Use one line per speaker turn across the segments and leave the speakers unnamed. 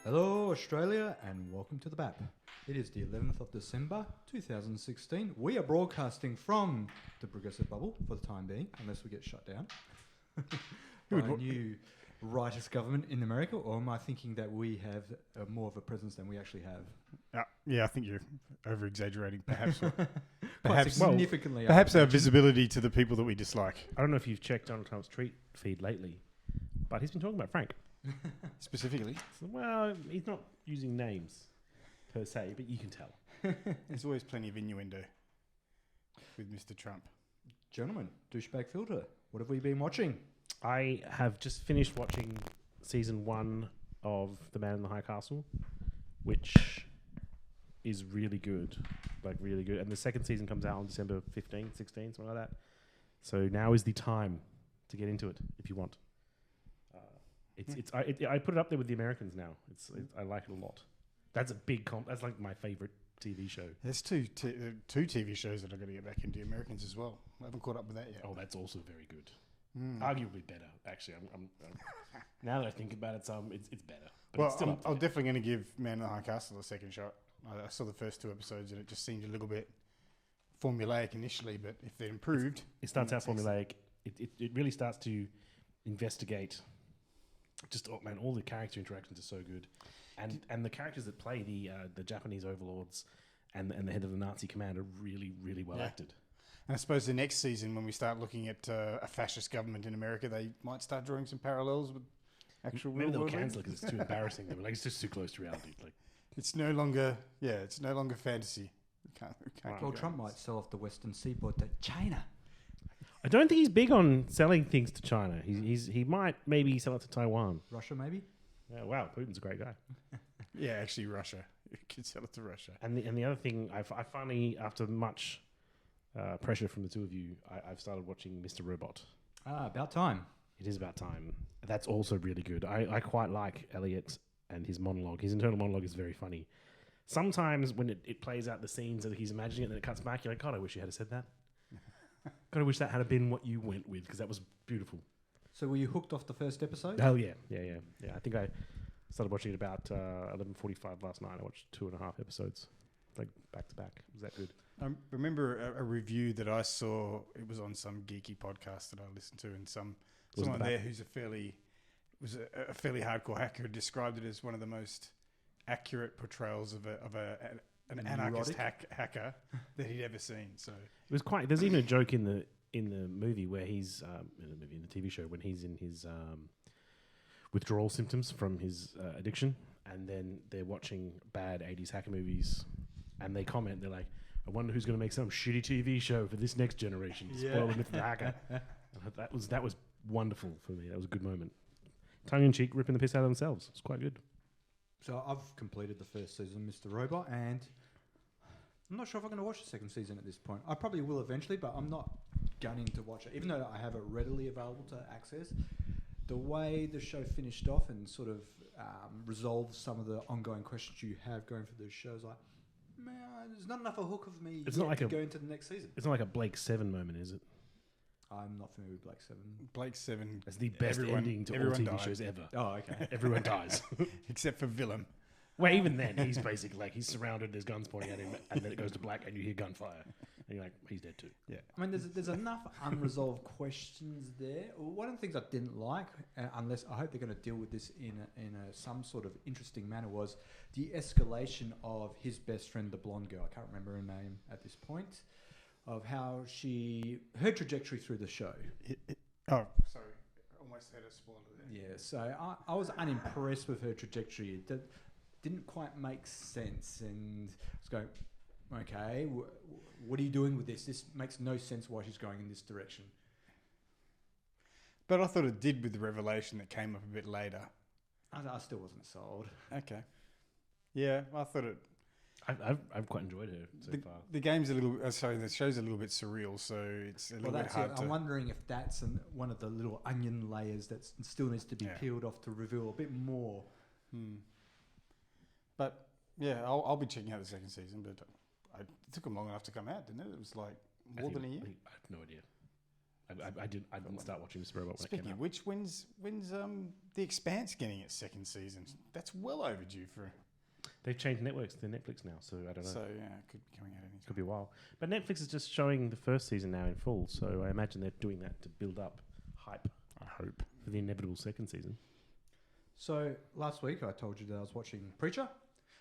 Hello, Australia, and welcome to the BAP. It is the 11th of December, 2016. We are broadcasting from the Progressive Bubble for the time being, unless we get shut down by a new rightist government in America, or am I thinking that we have more of a presence than we actually have?
Yeah, I think you're over-exaggerating, perhaps.
Quite significantly.
Perhaps our visibility to the people that we dislike.
I don't know if you've checked Donald Trump's tweet feed lately, but he's been talking about Frank.
Specifically?
So, well, he's not using names per se, but you can tell.
There's always plenty of innuendo with Mr. Trump.
Gentlemen, douchebag filter, what have we been watching?
I have just finished watching season 1 of The Man in the High Castle, which is really good. Like, really good. And the second season comes out on December 15, 16, something like that. So now is the time to get into it if you want. I put it up there with The Americans now. I like it a lot. That's a big that's like my favorite TV show.
There's two TV shows that I'm going to get back into, Americans as well. I haven't caught up with that yet.
Oh, that's also very good. Arguably better, actually. I'm now that I think about it, it's better. But
Well,
it's still
I'm definitely going to give Man in the High Castle a second shot. I saw the first 2 episodes and it just seemed a little bit formulaic initially, but if they're improved...
It starts out formulaic. It really starts to investigate. Just, oh man, all the character interactions are so good. And the characters that play the Japanese overlords and the head of the Nazi command are really, really well acted.
And I suppose the next season, when we start looking at a fascist government in America, they might start drawing some parallels with actual
Maybe
real
they'll
world.
cancel it because it's too embarrassing. They were like, it's just too close to reality. Like,
it's no longer fantasy. We can't
Well, Trump might sell off the Western seaboard to China.
I don't think he's big on selling things to China. He might maybe sell it to Taiwan.
Russia, maybe?
Yeah, wow, Putin's a great guy.
Yeah, actually, Russia. You could sell it to Russia.
And the other thing, I finally, after much pressure from the two of you, I've started watching Mr. Robot.
About time.
It is about time. That's also really good. I quite like Elliot and his monologue. His internal monologue is very funny. Sometimes when it plays out the scenes that he's imagining it and then it cuts back, you're like, God, I wish you had said that. God, I wish that had been what you went with because that was beautiful.
So were you hooked off the first episode?
Oh, yeah. I think I started watching it about 11:45 last night. I watched 2.5 episodes, like back to back. Was that good?
I remember a review that I saw. It was on some geeky podcast that I listened to, and someone there who's a fairly hardcore hacker described it as one of the most accurate portrayals of an anarchist hacker that he'd ever seen. So
it was quite. There's even a joke in the movie where he's in the TV show when he's in his withdrawal symptoms from his addiction, and then they're watching bad 80s hacker movies, and they comment. They're like, "I wonder who's going to make some shitty TV show for this next generation." Spoil the myth of the hacker. That was wonderful for me. That was a good moment. Tongue in cheek, ripping the piss out of themselves. It's quite good.
So I've completed the first season, Mr. Robot, and I'm not sure if I'm going to watch the second season at this point. I probably will eventually, but I'm not gunning to watch it, even though I have it readily available to access. The way the show finished off and sort of resolved some of the ongoing questions you have going for those shows, like, man, there's not enough a hook of me to go into the next season.
It's not like a Blake 7 moment, is it?
I'm not familiar with Blake 7.
Blake 7.
That's the best ending to all TV shows ever.
Oh, okay.
Everyone dies.
Except for Willem.
Well, even then, he's basically like, he's surrounded, there's guns pointing at him, and then it goes to black and you hear gunfire. And you're like, he's dead too.
Yeah.
I mean, there's enough unresolved questions there. One of the things I didn't like, unless I hope they're going to deal with this in some sort of interesting manner, was the escalation of his best friend, the blonde girl. I can't remember her name at this point. Of how her trajectory through the show.
Sorry. Almost had a spoiler there.
Yeah, so I was unimpressed with her trajectory. It didn't quite make sense. And I was going, okay, what are you doing with this? This makes no sense why she's going in this direction.
But I thought it did with the revelation that came up a bit later.
I still wasn't sold.
Okay. Yeah, I thought it...
I've quite enjoyed her so far.
The game's the show's a little bit surreal, so it's a little bit hard to...
I'm wondering if that's one of the little onion layers that still needs to be peeled off to reveal a bit more.
But yeah, I'll be checking out the second season, but it took them long enough to come out, didn't it? It was like more than a year.
I have no idea. I didn't start watching Mr. Robot when it
Speaking
came
of
out.
which, when's The Expanse getting its second season? That's well overdue for.
They've changed networks to Netflix now, so I don't know.
So yeah, it could be coming out anytime.
Could be a while. But Netflix is just showing the first season now in full, so I imagine they're doing that to build up hype
I hope.
for the inevitable second season.
So last week I told you that I was watching Preacher.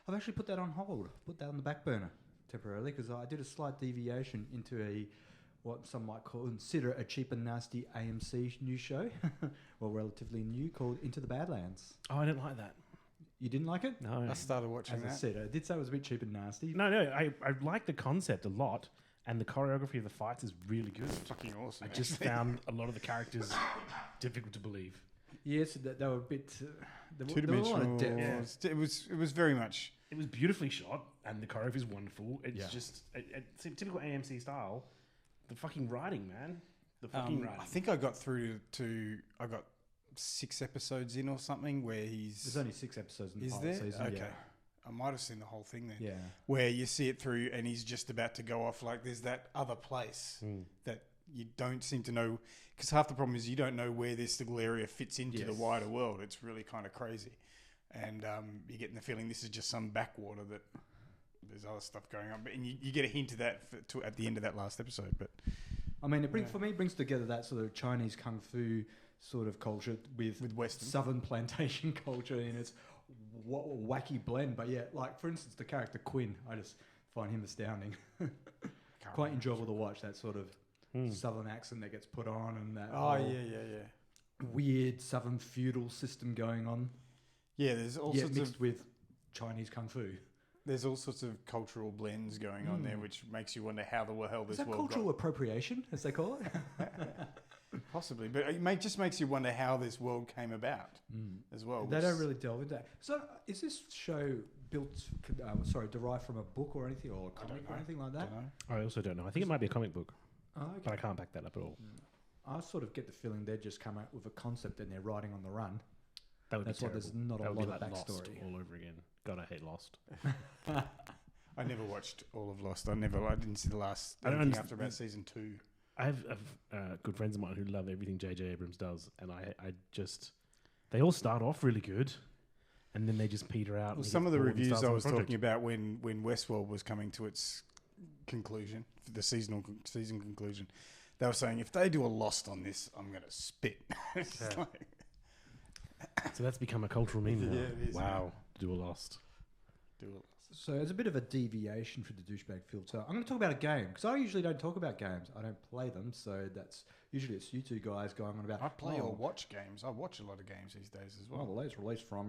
I've actually put that on hold, put that on the back burner temporarily because I did a slight deviation into what some might consider a cheap and nasty AMC new show, or relatively new, called Into the Badlands.
Oh, I didn't like that.
You didn't like it?
No.
I started watching
As I
that.
said, I did say it was a bit cheap and nasty.
No, I like the concept a lot, and the choreography of the fights is really good.
It's fucking awesome.
I just
actually.
found a lot of the characters difficult to believe.
Yes, they were a bit... There were a
two-dimensional.
lot of depth.
Yeah.
It was very much.
It was beautifully shot, and the choreography is wonderful. It's
Yeah.
just typical AMC style. The fucking writing, man. The fucking writing.
I think I got through to. I got 6 episodes in or something where he's.
There's only 6 episodes in the
Is
pilot
there?
season.
Okay. I might have seen the whole thing then.
Yeah.
Where you see it through and he's just about to go off. Like there's that other place that you don't seem to know. Because half the problem is you don't know where this little area fits into the
Yes.
wider world. It's really kind of crazy. And you're getting the feeling this is just some backwater that there's other stuff going on. But and you get a hint of that at the end of that last episode. But
I mean, for me, it brings together that sort of Chinese kung fu sort of culture with
Western.
Southern plantation culture in its wacky blend. But yeah, like for instance, the character Quinn, I just find him astounding. Quite enjoyable to watch that sort of Southern accent that gets put on and that
Oh,
whole
yeah.
weird Southern feudal system going on.
Yeah, there's all
Yeah,
sorts
mixed
of
with Chinese kung fu.
there's all sorts of cultural blends going on there, which makes you wonder how the hell
Is
this
that
world
cultural appropriation, as they call it?
got possibly, but just makes you wonder how this world came about as well.
They
which-
don't really delve into that. So, is this show derived from a book or anything, or a comic or
know.
anything like that?
Don't know.
I also don't know. I think it might be a comic book,
Oh, okay.
but I can't back that up at all.
I sort of get the feeling they just come out with a concept and they're writing on the run.
That would
That's
be
why
terrible.
there's not a
That would
lot
be
of
like Lost
backstory.
all over again. God, I hate Lost.
I never watched all of Lost. I didn't see the last.
I don't
anything
understand-
after about season 2.
I have good friends of mine who love everything J.J. Abrams does, and I just they all start off really good, and then they just peter out.
Well,
and he
some
gets
of the
bored and
reviews
starts
I
on
was
the project.
talking about when Westworld was coming to its conclusion, the season conclusion, they were saying if they do a Lost on this, I'm going to spit. It's
Yeah.
like-
So that's become a cultural meme now.
Yeah, it is,
Wow, do a Lost.
do a
So it's a bit of a deviation for the douchebag filter. I'm going to talk about a game because I usually don't talk about games. I don't play them, so that's usually it's you two guys going on about.
I play or watch games. I watch a lot of games these days as
Well,
well.
the latest release from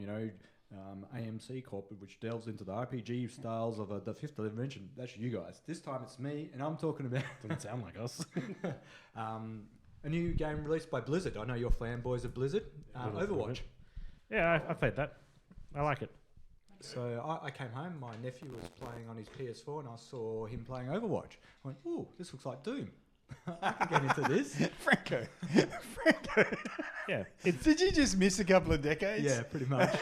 AMC Corp, which delves into the RPG styles of the fifth dimension. That's you guys. This time it's me, and I'm talking about
Doesn't sound like us.
a new game released by Blizzard. I know you're fanboys of Blizzard.
Little bit of
Overwatch.
it. Yeah, I played that. I like it.
So I came home. My nephew was playing on his PS4, and I saw him playing Overwatch. I went, "Ooh, this looks like Doom. I can get into this."
Franco.
Yeah,
Did you just miss a couple of decades?
Yeah, pretty much.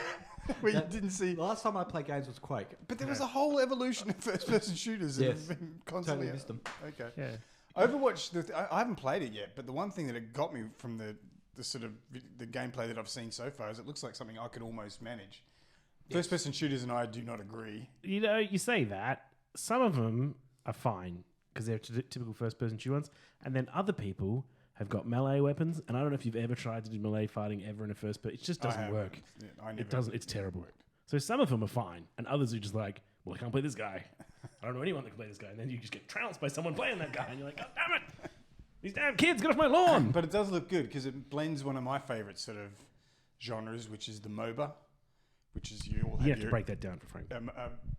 Where you
That-
didn't see.
The last time I played games was Quake.
But there was a whole evolution of first-person shooters.
Yes.
And been constantly
Totally missed them.
Okay.
yeah.
Overwatch. I haven't played it yet, but the one thing that it got me from the sort of the gameplay that I've seen so far is it looks like something I could almost manage. First-person shooters and I do not agree.
You know, you say that. Some of them are fine because they're typical first-person shooter ones, and then other people have got melee weapons. And I don't know if you've ever tried to do melee fighting ever in a first person. It just
I
doesn't
haven't.
work.
Yeah, I never
It doesn't. It's terrible. So some of them are fine, and others are just like, well, I can't play this guy. I don't know anyone that can play this guy. And then you just get trounced by someone playing that guy, and you're like, God damn it! These damn kids, get off my lawn!
But it does look good because it blends one of my favourite sort of genres, which is the MOBA, which is you all
You have to
your-
break that down for Frank.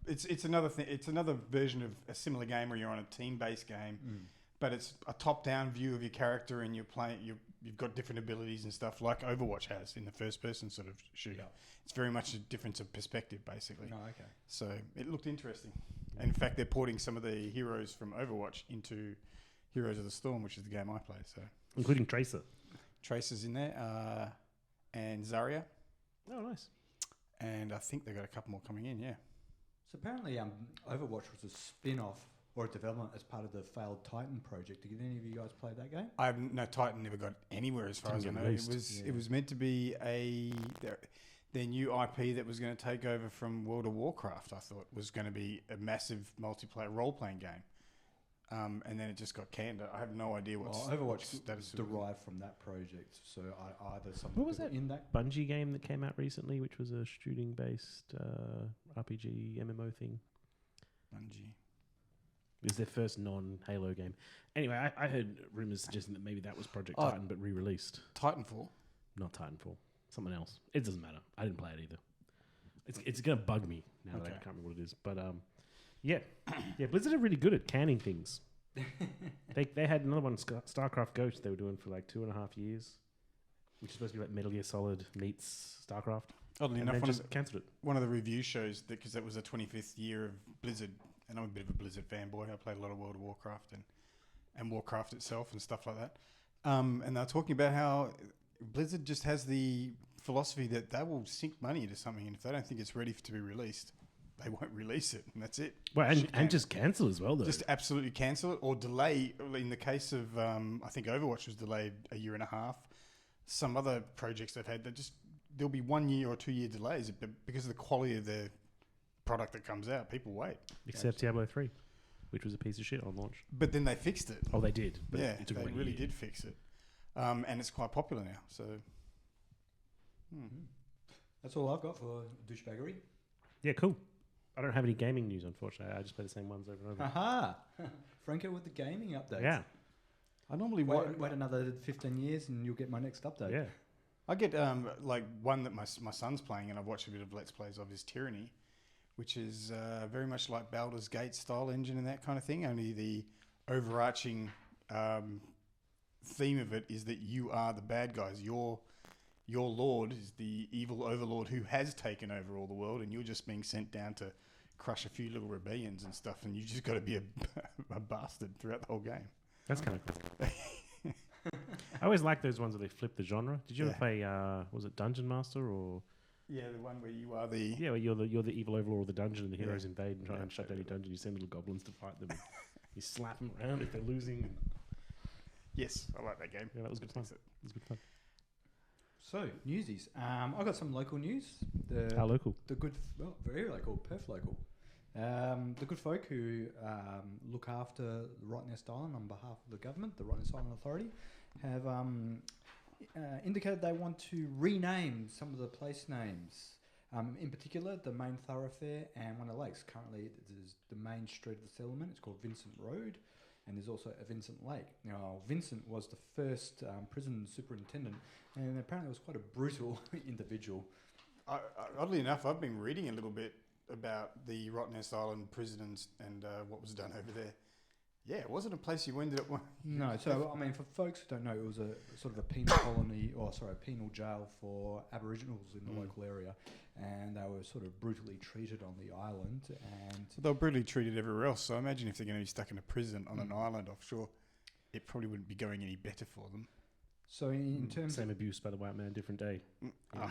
It's another thing. It's another version of a similar game where you're on a team-based game, but it's a top-down view of your character, and you're playing. You've got different abilities and stuff like Overwatch has in the first-person sort of shooter.
Yeah.
It's very much a difference of perspective, basically.
No, okay.
So it looked interesting. And in fact, they're porting some of the heroes from Overwatch into Heroes of the Storm, which is the game I play. So
Including Tracer.
Tracer's in there, and Zarya,
Oh, nice.
and I think they've got a couple more coming in. Yeah.
So apparently, Overwatch was a spin-off or development as part of the failed Titan project. Did any of you guys play that game?
No, Titan never got anywhere as far as I
Didn't
know.
get
It
released.
was it was meant to be their new IP that was going to take over from World of Warcraft. I thought was going to be a massive multiplayer role playing game, and then it just got canned. I have no idea what's
Overwatch
status
derived from that project. So either some
What was
people
that?
in that.
Bungie game that came out recently, which was a shooting-based RPG MMO thing.
Bungie.
It was their first non-Halo game. Anyway, I heard rumors suggesting that maybe that was Project
Oh.
Titan, but re-released.
Titanfall.
Not Titanfall. Something else. It doesn't matter. I didn't play it either. It's going to bug me now that I
Okay.
can't remember what it is. But yeah. Yeah, Blizzard are really good at canning things. They had another one, StarCraft Ghost, they were doing for like 2.5 years, which is supposed to be like Metal Gear Solid meets StarCraft.
Oddly
And
enough,
then just cancelled it.
one of the reviews shows that because that was the 25th year of Blizzard, and I'm a bit of a Blizzard fanboy. I played a lot of World of Warcraft and Warcraft itself and stuff like that. And they're talking about how Blizzard just has the philosophy that they will sink money into something, and if they don't think it's ready to be released, they won't release it, and that's it.
Well,
Shit
and just cancel as well, though.
Just absolutely cancel it or delay. In the case of, I think Overwatch was delayed a year and a half. Some other projects they've had, there'll be 1 year or 2 year delays because of the quality of the product that comes out. People wait.
Except Diablo 3, which was a piece of shit on launch.
But then they fixed it.
Oh, they did. But
Yeah,
it took
they
about a
really
year.
did fix it. And it's quite popular now. So
That's all I've got for douchebaggery.
Yeah, cool. I don't have any gaming news, unfortunately. I just play the same ones over and over.
Haha! Franco with the gaming update.
Yeah,
I normally
Wait another 15 years and you'll get my next update.
yeah.
I get like one that my son's playing, and I've watched a bit of Let's Plays of, is Tyranny, which is very much like Baldur's Gate style engine and that kind of thing. Only the overarching theme of it is that you are the bad guys. Your lord is the evil overlord who has taken over all the world, and you're just being sent down to crush a few little rebellions and stuff. And you just got to be a bastard throughout the whole game.
That's kind of cool. I always like those ones where they flip the genre. Did you ever
Yeah.
play, was it Dungeon Master or...
Yeah, the one where you are the
Yeah, where you're the evil overlord of the dungeon and the heroes
Yeah.
invade and try
Yeah,
and shut down your
totally.
dungeon. You send little goblins to fight them. You slap them around if they're losing.
yes, I like that game.
Yeah, that was good fun. It was good fun.
So, newsies. I got some local news.
How local?
The good, well, very local, Perth local. The good folk who look after Rottnest Island on behalf of the government, the Rottnest Island Authority, have indicated they want to rename some of the place names. In particular, the main thoroughfare and one of the lakes. Currently, there's the main street of the settlement. It's called Vincent Road, and there's also a Vincent Lake. Now, Vincent was the first prison superintendent, and apparently was quite a brutal individual.
Oddly enough, I've been reading a little bit about the Rottnest Island prison and what was done over there. Yeah, it wasn't a place you ended up...
No, so I mean, for folks who don't know, it was a sort of a penal colony, or sorry, a penal jail for Aboriginals in the local area, and they were sort of brutally treated on the island. And
They were brutally treated everywhere else, so I imagine if they're going to be stuck in a prison on an island offshore, it probably wouldn't be going any better for them.
so, in terms
Same
of
abuse by the white man, different day.
I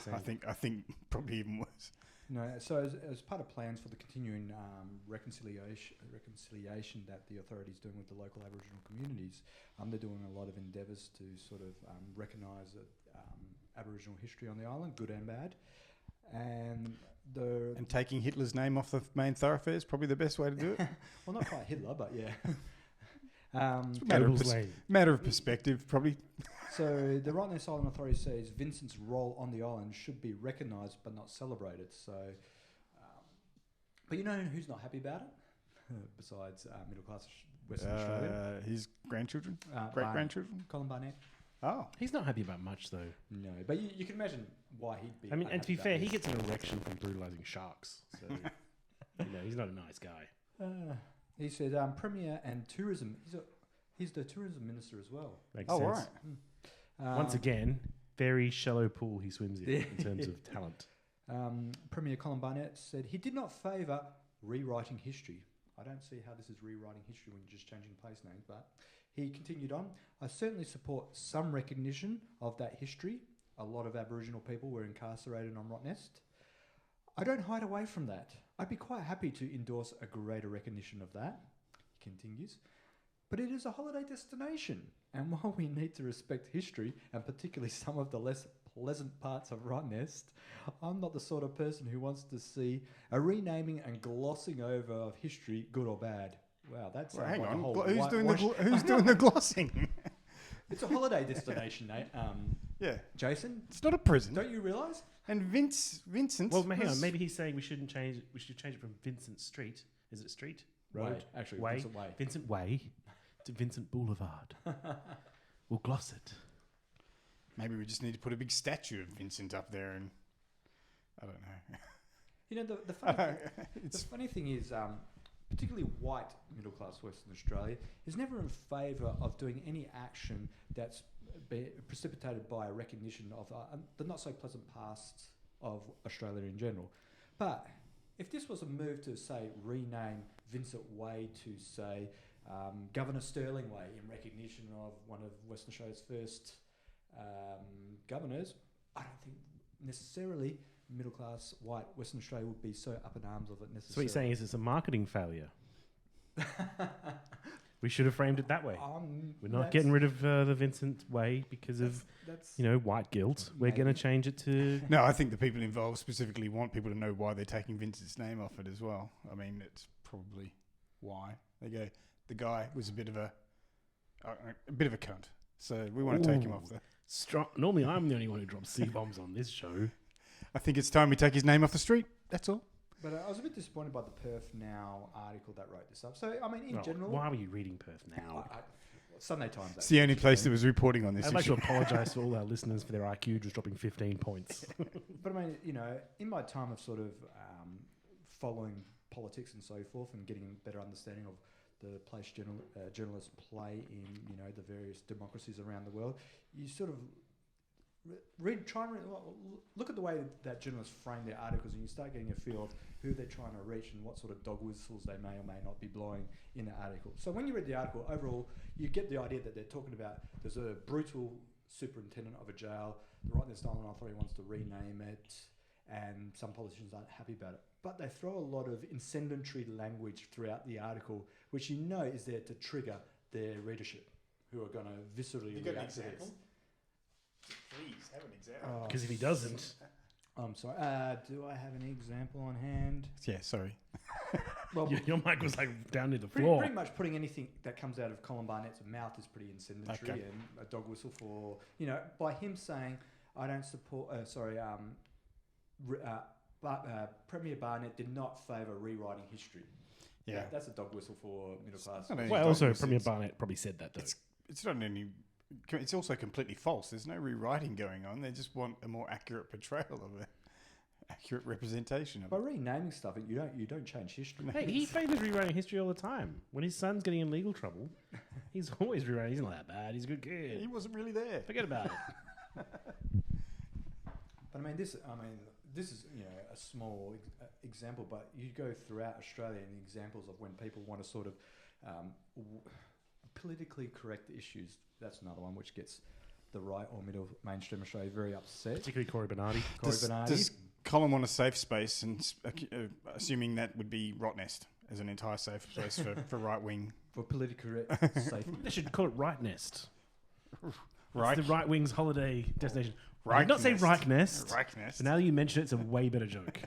think probably even worse.
so as part of plans for the continuing reconciliation that the authority is doing with the local Aboriginal communities, they're doing a lot of endeavours to sort of recognise Aboriginal history on the island, good and bad. And
taking Hitler's name off the main thoroughfare is probably the best way to do it.
well, not quite Hitler, but yeah.
Goebels Lane.
Matter of perspective, probably.
So the Rottnest Island Authority says Vincent's role on the island should be recognised but not celebrated. So, but you know who's not happy about it? Besides middle class Western Australia,
His grandchildren?
Barnett.
Great-grandchildren?
Colin Barnett.
Oh.
He's not happy about much, though.
No, but you can imagine why he'd be.
I mean, and to be
unhappy
fair,
about
he
this.
gets an erection from brutalising sharks. So, he's not a nice guy.
He said Premier and Tourism. He's the tourism minister as well.
Makes
Oh,
sense.
right.
Once again, very shallow pool he swims in in terms of talent.
Premier Colin Barnett said he did not favour rewriting history. I don't see how this is rewriting history when you're just changing place names, but he continued on. I certainly support some recognition of that history. A lot of Aboriginal people were incarcerated on Rottnest. I don't hide away from that. I'd be quite happy to endorse a greater recognition of that. he continues. But it is a holiday destination, and while we need to respect history, and particularly some of the less pleasant parts of Rottnest, I'm not the sort of person who wants to see a renaming and glossing over of history, good or bad. Wow, that's
Well, hang
like
on.
a whole
Who's doing
whitewash.
the glossing?
It's a holiday destination, Nate.
Yeah,
Jason,
it's not a prison.
don't you realise?
And Vincent.
Well, hang on.
was-
Maybe he's saying we shouldn't change it. We should change it from Vincent Street. Is it Street? Road?
Way, actually,
Way?
Vincent Way.
Vincent Way to Vincent Boulevard. We'll gloss it.
Maybe we just need to put a big statue of Vincent up there, and I don't know.
You know, the funny thing is, particularly white middle-class Western Australia is never in favour of doing any action that's precipitated by a recognition of the not-so-pleasant past of Australia in general. But if this was a move to, say, rename Vincent Way to, say, Governor Sterling Way in recognition of one of Western Australia's first governors, I don't think necessarily middle-class white Western Australia would be so up in arms of it necessarily.
So what you're saying is it's a marketing failure. We should have framed it that way. We're not getting rid of the Vincent Way because of white guilt. We're going to change it to.
No, I think the people involved specifically want people to know why they're taking Vincent's name off it as well. I mean, it's probably why they go. The guy was a bit of a cunt, so we want to take him off the.
Normally, I'm the only one who drops C-bombs on this show.
I think it's time we take his name off the street. That's all.
But I was a bit disappointed by the Perth Now article that wrote this up. So, I mean, in general...
Why were you reading Perth Now?
Sunday Times.
It's the only place that was reporting on this
I'd like to
issue.
apologise to all our listeners for their IQ just dropping 15 points.
But I mean, in my time of sort of following politics and so forth and getting a better understanding of the place journalists play in, the various democracies around the world, you sort of look at the way that journalists frame their articles, and you start getting a feel of who they're trying to reach and what sort of dog whistles they may or may not be blowing in the article. So when you read the article, overall, you get the idea that they're talking about there's a brutal superintendent of a jail, the Rottnest Island Authority wants to rename it, and some politicians aren't happy about it. But they throw a lot of incendiary language throughout the article, which is there to trigger their readership, who are going to viscerally react to this.
Please have an example.
Because if he doesn't...
I'm sorry. Do I have an example on hand?
Yeah, sorry.
Well,
your mic was like down near the
pretty
floor.
much putting anything that comes out of Colin Barnett's mouth is pretty incendiary, and a dog whistle for, by him saying, I don't support, Premier Barnett did not favour rewriting history.
Yeah.
That's a dog whistle for middle class.
Well, also, Premier Barnett probably said that, though.
It's not any... It's also completely false. There's no rewriting going on. They just want a more accurate portrayal of it. Accurate representation of
By
it.
renaming stuff, you don't change history.
Hey, he favours rewriting history all the time. When his son's getting in legal trouble, he's always rewriting. He's not that bad. He's a good kid.
He wasn't really there.
Forget about it.
But this is a small example, but you go throughout Australia and examples of when people want to sort of politically correct issues. That's another one which gets the right or middle mainstream Australia very upset.
Particularly Corey Bernardi.
Does Colin want a safe space, and assuming that would be Rottnest as an entire safe space for right wing?
For politically correct safety.
They should call it Right Nest.
Right.
It's the right wing's holiday destination.
Right
I did not say
Nest.
Right Nest.
Right Nest.
But now that you mention it, it's a way better joke.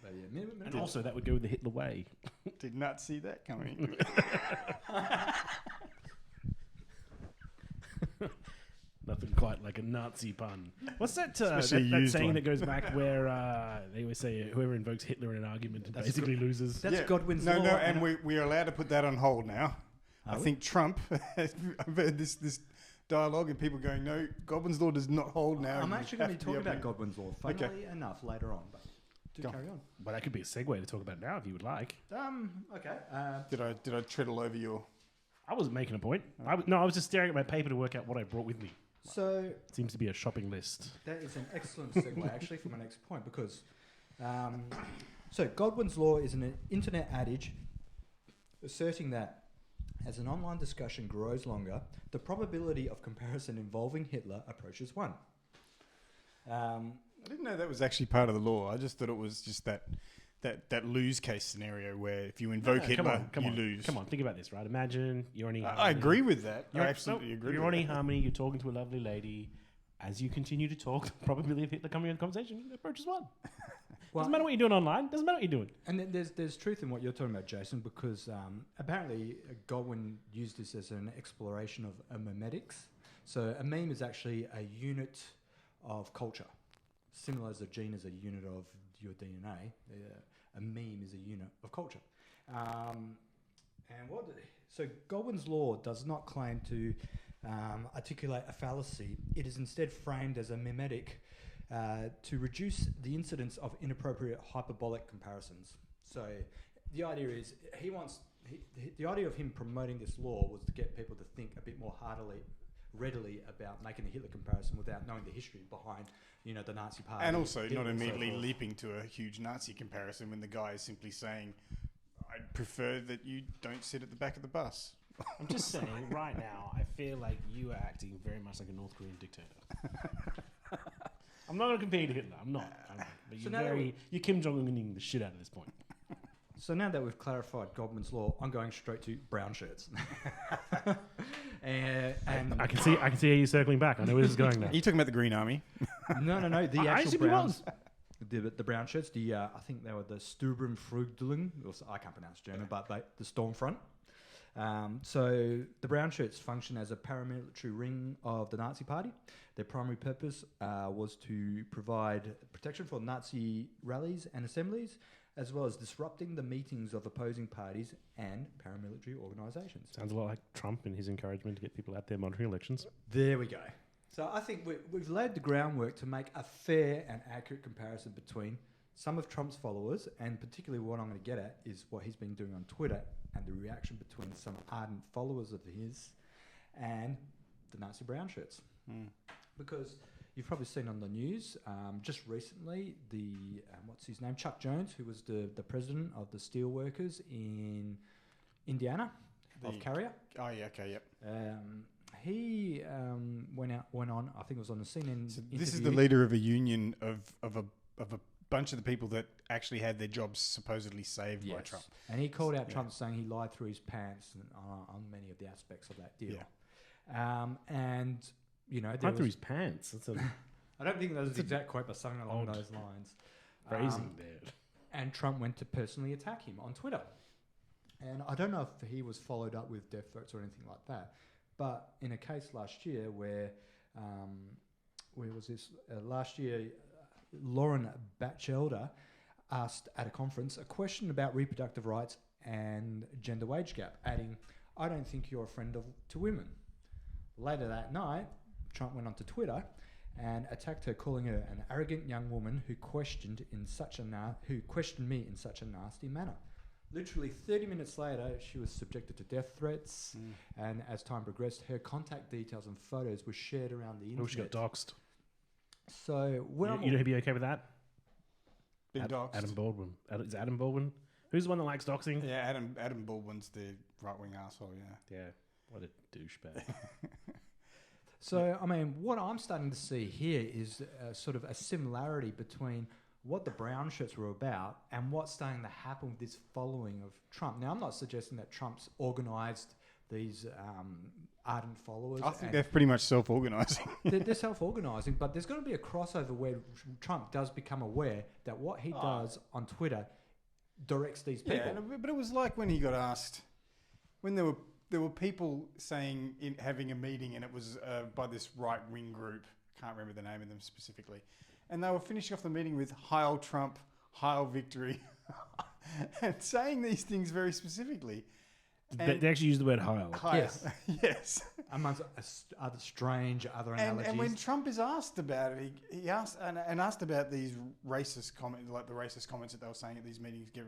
But yeah,
And also, that would go with the Hitler way.
Did not see that coming.
Nothing quite like a Nazi pun. What's that
Especially
that
used
saying
one.
that goes back where they always say whoever invokes Hitler in an argument basically loses?
That's Godwin's law.
No, and we are allowed to put that on hold now.
Are
I
we?
think Trump, I've heard this dialogue and people going, no, Godwin's law does not hold now.
I'm
You
actually going to
have
be talking
able
about
to-"
Godwin's law, funnily enough, later on. But do
Go.
carry on.
Well, that could be a segue to talk about now if you would like.
Okay.
Did I tread all over your...
I wasn't making a point. I was just staring at my paper to work out what I brought with me.
So
It seems to be a shopping list.
that is an excellent segue, actually, for my next point, because so Godwin's law is an internet adage asserting that as an online discussion grows longer, the probability of comparison involving Hitler approaches 1.
I didn't know that was actually part of the law. I just thought it was just that that lose case scenario where if you invoke Hitler, you lose.
Come on, think about this, right? Imagine you're on eHarmony.
I agree with that. I absolutely agree.
You're on eHarmony. You're talking to a lovely lady. As you continue to talk, the probability of Hitler coming in the conversation approaches 1. Doesn't matter what you're doing online. Doesn't matter what you're doing.
And there's truth in what you're talking about, Jason, because apparently Godwin used this as an exploration of memetics. So a meme is actually a unit of culture, similar as a gene is a unit of your DNA. A meme is a unit of culture. So Godwin's law does not claim to articulate a fallacy. It is instead framed as a mimetic to reduce the incidence of inappropriate hyperbolic comparisons. So the idea is the idea of him promoting this law was to get people to think a bit more readily about making a Hitler comparison without knowing the history behind, the Nazi Party.
And also not immediately leaping to a huge Nazi comparison when the guy is simply saying, I'd prefer that you don't sit at the back of the bus.
I'm just saying, right now, I feel like you are acting very much like a North Korean dictator. I'm not going to compare you to Hitler. I'm not. But you're Kim Jong-uning the shit out of this point.
So now that we've clarified Godwin's law, I'm going straight to brown shirts. and
I can see how you're circling back. I know where this is going now.
Are you talking about the Green Army?
No. The actual browns. The brown shirts. I think they were the Sturmflügel. I can't pronounce German, but the Stormfront. So the brown shirts function as a paramilitary ring of the Nazi Party. Their primary purpose was to provide protection for Nazi rallies and assemblies, as well as disrupting the meetings of opposing parties and paramilitary organisations.
Sounds a lot like Trump and his encouragement to get people out there monitoring elections.
There we go. So I think we've laid the groundwork to make a fair and accurate comparison between some of Trump's followers, and particularly what I'm going to get at is what he's been doing on Twitter and the reaction between some ardent followers of his and the Nazi brown shirts. Because you've probably seen on the news just recently what's his name, Chuck Jones, who was the president of the steel workers in Indiana of Carrier.
Oh yeah, okay, yep.
He went on. I think it was on the CNN.
So this is the leader of a union of a bunch of the people that actually had their jobs supposedly saved by Trump.
And he called out Trump, saying he lied through his pants on many of the aspects of that deal.
Yeah. Lied through his pants.
I don't think that was the exact quote, but something along those lines.
Phrasing there.
And Trump went to personally attack him on Twitter. And I don't know if he was followed up with death threats or anything like that. But in a case last year where was this? Last year, Lauren Batchelder asked at a conference a question about reproductive rights and gender wage gap, adding, "I don't think you're a friend to women." Later that night, Trump went onto Twitter and attacked her, calling her an arrogant young woman who questioned me in such a nasty manner. Literally 30 minutes later, she was subjected to death threats, and as time progressed, her contact details and photos were shared around the internet.
Oh, she got doxxed.
So
you know who'd be okay with that?
Being doxxed.
Adam Baldwin. Is it Adam Baldwin? Who's the one that likes doxing?
Yeah, Adam Baldwin's the right-wing asshole.
Yeah. What a douchebag.
So, I mean, what I'm starting to see here is sort of a similarity between what the brown shirts were about and what's starting to happen with this following of Trump. Now, I'm not suggesting that Trump's organised these ardent followers.
I think they're pretty much self-organising.
they're self-organising, but there's going to be a crossover where Trump does become aware that what he does on Twitter directs these people.
Yeah, but it was like when he got asked, when there were people saying having a meeting, and it was by this right-wing group. Can't remember the name of them specifically. And they were finishing off the meeting with "Heil Trump, Heil victory," and saying these things very specifically.
They actually use the word "Heil."
Yes.
Yes.
Amongst other strange analogies.
And when Trump is asked about it, he asked about these racist comments, like the racist comments that they were saying at these meetings. He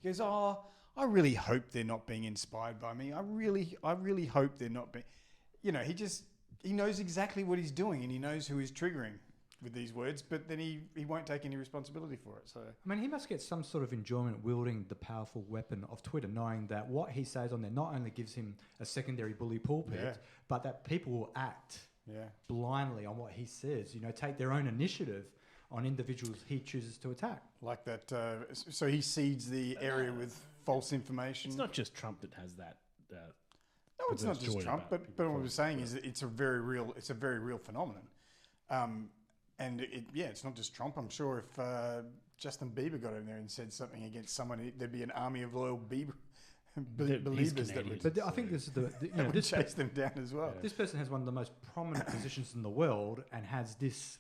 goes, "Oh, I really hope they're not being inspired by me. I really hope they're not being." He knows exactly what he's doing, and he knows who he's triggering with these words, but then he won't take any responsibility for it. So
I mean, he must get some sort of enjoyment wielding the powerful weapon of Twitter, knowing that what he says on there not only gives him a secondary bully pulpit, but that people will act blindly on what he says, take their own initiative on individuals he chooses to attack.
Like that. So he seeds the area with false information.
It's not just Trump that has that.
No, it's not just Trump, but what we're saying is that it's a very real phenomenon. And it's not just Trump. I'm sure if Justin Bieber got in there and said something against someone, there'd be an army of loyal believers that would.
But I think this is
would chase them down as well.
This person has one of the most prominent positions in the world and has this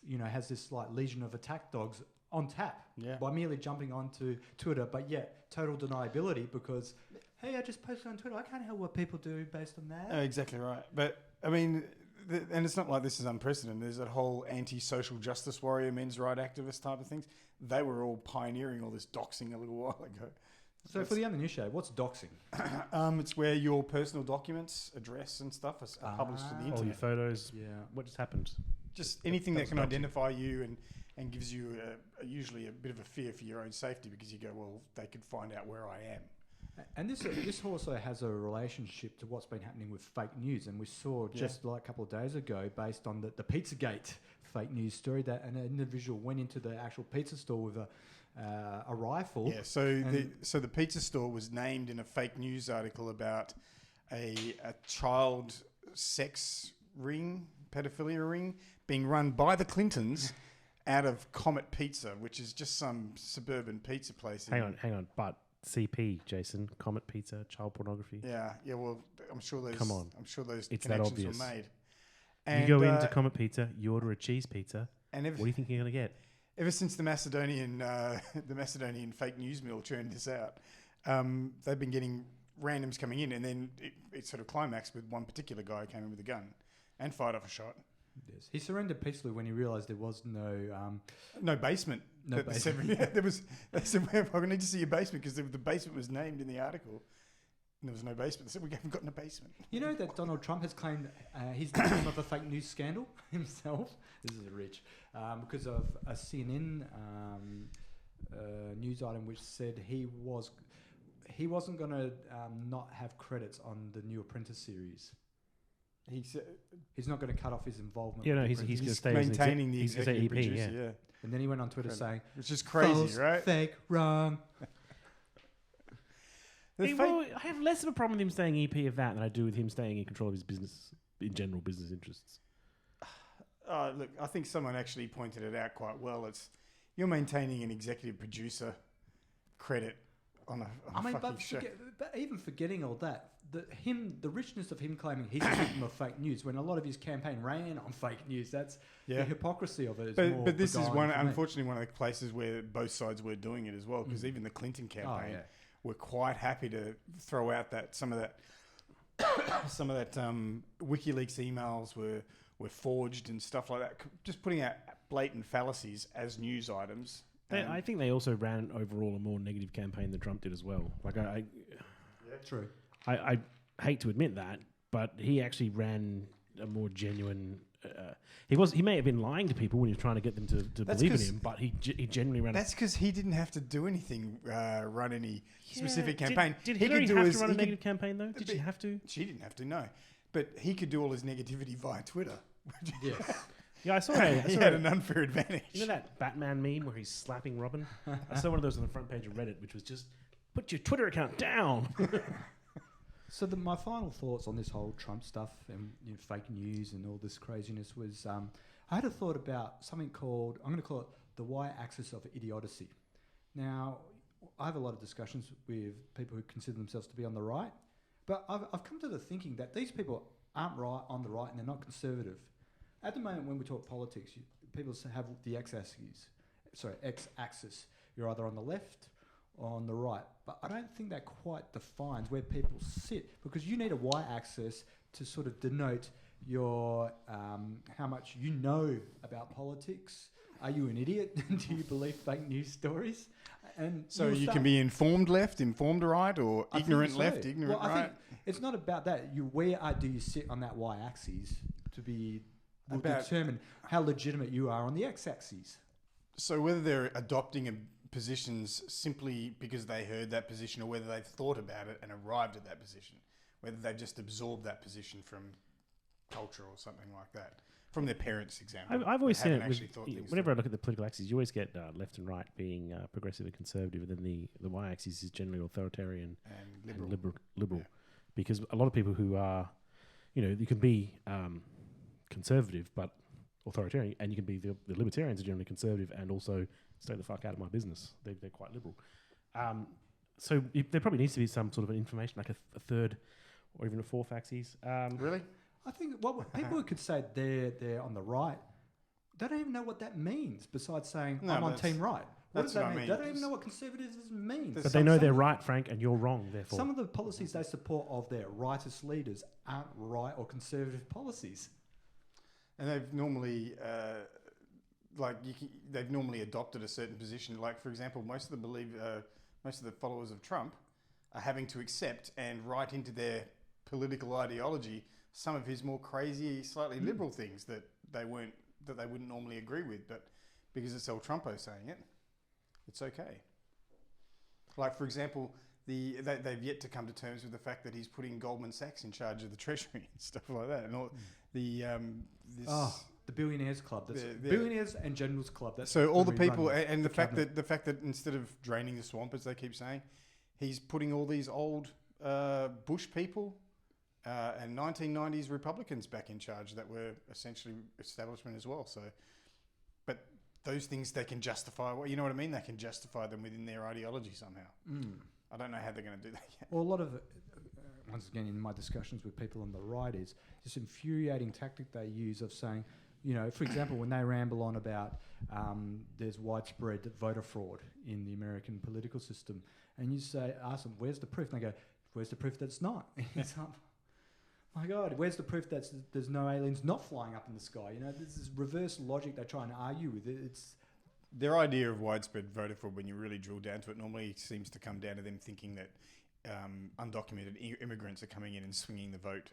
like legion of attack dogs on tap by merely jumping onto Twitter, but yet total deniability because, hey, I just posted on Twitter. I can't help what people do based on that.
Exactly right. But, I mean, and it's not like this is unprecedented. There's that whole anti-social justice warrior, men's right activist type of things. They were all pioneering all this doxing a little while ago.
So for the uninitiated, what's doxing?
It's where your personal documents, address and stuff are published to the internet.
All your photos. Yeah. What just happened?
Just anything that can identify you and gives you usually a bit of a fear for your own safety because you go, well, they could find out where I am.
And this also has a relationship to what's been happening with fake news. And we saw just like a couple of days ago, based on the Pizzagate fake news story, that an individual went into the actual pizza store with a rifle.
Yeah, so the pizza store was named in a fake news article about a child sex ring, pedophilia ring, being run by the Clintons out of Comet Pizza, which is just some suburban pizza place.
Hang on. But CP, Jason, Comet Pizza, child pornography.
Yeah. Well, I'm sure those.
Come on.
I'm sure those
it's
connections were made.
And, you go into Comet Pizza, you order a cheese pizza. And what do you think you're going to get?
Ever since the Macedonian fake news mill churned this out, they've been getting randoms coming in, and then it sort of climaxed with one particular guy who came in with a gun and fired off a shot.
Yes. He surrendered peacefully when he realised there was
no basement.
No basement.
They said, I need to see your basement because the basement was named in the article. And there was no basement. They said, we haven't got no basement.
You know that Donald Trump has claimed he's the victim of a fake news scandal himself? This is rich. Because of a CNN news item which said he wasn't going to not have credits on the new Apprentice series. He said he's not going to cut off his involvement.
Yeah, no, he's going to stay
maintaining the executive producer. Yeah.
And then he went on Twitter saying,
which is crazy,
false,
right?
Fake, wrong.
I have less of a problem with him staying EP of that than I do with him staying in control of his business, in general business interests.
Look, I think someone actually pointed it out quite well. You're maintaining an executive producer credit on a fucking show.
But even forgetting all that, the richness of him claiming he's a victim of fake news when a lot of his campaign ran on fake news. That's the hypocrisy of it.
But this is unfortunately one of the places where both sides were doing it as well, because even the Clinton campaign were quite happy to throw out some of that WikiLeaks emails were forged and stuff like that, just putting out blatant fallacies as news items.
I think they also ran overall a more negative campaign than Trump did as well.
True.
I hate to admit that, but he actually ran a more genuine. He may have been lying to people when he was trying to get them to believe in him, but he genuinely ran.
That's because he didn't have to do anything, run any specific campaign.
Did Hillary have to run a negative campaign though? Did she have to?
She didn't have to. No, but he could do all his negativity via Twitter.
Yes.
Yeah, I saw
he had an unfair advantage.
You know that Batman meme where he's slapping Robin? I saw one of those on the front page of Reddit, which was just, put your Twitter account down.
So my final thoughts on this whole Trump stuff and fake news and all this craziness was I had a thought about something called, I'm going to call it the y-axis of idiocy. Now, I have a lot of discussions with people who consider themselves to be on the right, but I've come to the thinking that these people aren't right on the right and they're not conservative. At the moment, when we talk politics, people have the x-axis. You're either on the left or on the right. But I don't think that quite defines where people sit, because you need a y-axis to sort of denote your how much you know about politics. Are you an idiot? Do you believe fake news stories? And
so you can be informed left, informed right, or ignorant left, ignorant right? I think
it's not about that. Where do you sit on that y-axis to be... will determine how legitimate you are on the x-axis.
So whether they're adopting positions simply because they heard that position, or whether they've thought about it and arrived at that position, whether they've just absorbed that position from culture or something like that. from their parents' example.
I've always
They
seen
haven't
it
actually thought things
whenever I
through.
look at the political axes, you always get left and right being progressive and conservative, and then the y-axis is generally authoritarian
And
and
liberal.
liberal.
Yeah.
Because a lot of people who are, you can be conservative but authoritarian, and you can be the libertarians are generally conservative and also stay the fuck out of my business. They're quite liberal. So there probably needs to be some sort of an information, like a third or even a fourth axis.
Really?
I think what people who could say they're on the right, they don't even know what that means. Besides saying
No,
I'm on
that's-
team right, what does
that's what
that
I
mean?
mean.
They don't even know what conservatism means.
There's
But they know
Some-
they're right, Frank, and you're wrong, therefore.
Some of the policies they support of their rightist leaders aren't right or conservative policies.
And they've normally, they've normally adopted a certain position. Like, for example, most of the followers of Trump are having to accept and write into their political ideology some of his more crazy, slightly liberal things that they wouldn't normally agree with, but because it's El Trumpo saying it, it's okay. Like, for example, they've yet to come to terms with the fact that he's putting Goldman Sachs in charge of the Treasury and stuff like that, and all
The Billionaires Club. That's
The-
Billionaires and Generals Club. That's
so all the
who run
people and the fact
cabinet.
that instead of draining the swamp, as they keep saying, he's putting all these old Bush people and 1990s Republicans back in charge that were essentially establishment as well. So, but those things they can justify. You know what I mean? They can justify them within their ideology somehow. I don't know how they're going to do that yet.
Well, a lot of once again in my discussions with people on the right is this infuriating tactic they use of saying, for example, when they ramble on about there's widespread voter fraud in the American political system, and you ask them, where's the proof? And they go, where's the proof that it's not? It's not. My God, where's the proof that there's no aliens not flying up in the sky? This is reverse logic they're trying to argue with. It's
Their idea of widespread voter fraud, when you really drill down to it, normally seems to come down to them thinking that undocumented immigrants are coming in and swinging the vote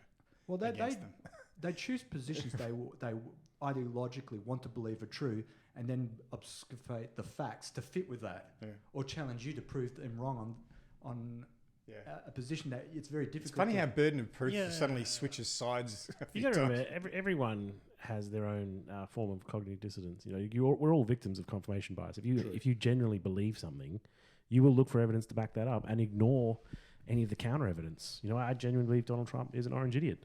against them.
They choose positions they ideologically want to believe are true, and then obfuscate the facts to fit with that, or challenge you to prove them wrong on a position that it's very difficult.
It's funny how burden of proof
Yeah.
suddenly switches sides.
You got to remember, everyone has their own form of cognitive dissonance. We're all victims of confirmation bias. If you genuinely believe something, you will look for evidence to back that up and ignore any of the counter evidence. I genuinely believe Donald Trump is an orange idiot,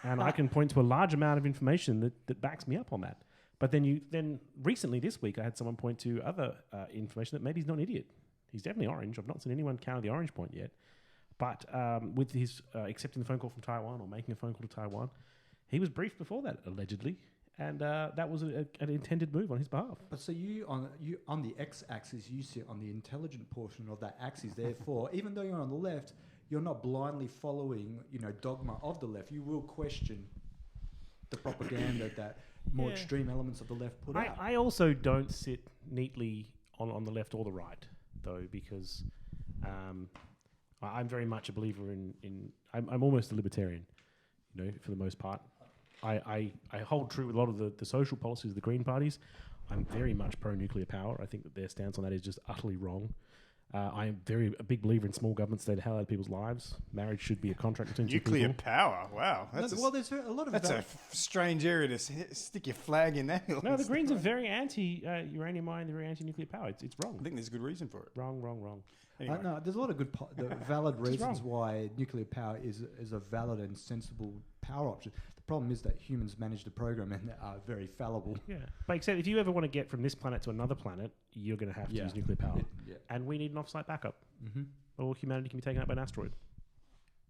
and I can point to a large amount of information that backs me up on that. But then recently this week, I had someone point to other information that maybe he's not an idiot. He's definitely orange. I've not seen anyone counter the orange point yet. But with his accepting the phone call from Taiwan or making a phone call to Taiwan, he was briefed before that, allegedly. And that was an intended move on his behalf.
But so you on the x-axis, you sit on the intelligent portion of that axis. Therefore, even though you're on the left, you're not blindly following, dogma of the left. You will question the propaganda that more extreme elements of the left put out.
I also don't sit neatly on the left or the right, though, because I'm very much a believer in I'm almost a libertarian, for the most part. I hold true with a lot of the social policies of the Green parties. I'm very much pro-nuclear power. I think that their stance on that is just utterly wrong. I am a big believer in small government stay the hell out of people's lives. Marriage should be a contract between two
Nuclear
people.
power. Wow.
There's a lot of
That's a strange area to stick your flag in that.
No, the Greens are very anti-uranium mine. They're very anti-nuclear power. It's wrong.
I think there's a good reason for it.
Wrong.
Anyway.
No, there's a lot of good, valid reasons
wrong.
why nuclear power is a valid and sensible power option. The problem is that humans manage the program and are very fallible.
Yeah, but except if you ever want to get from this planet to another planet, you're going to have to use nuclear power. And we need an off-site backup. Or humanity can be taken out by an asteroid.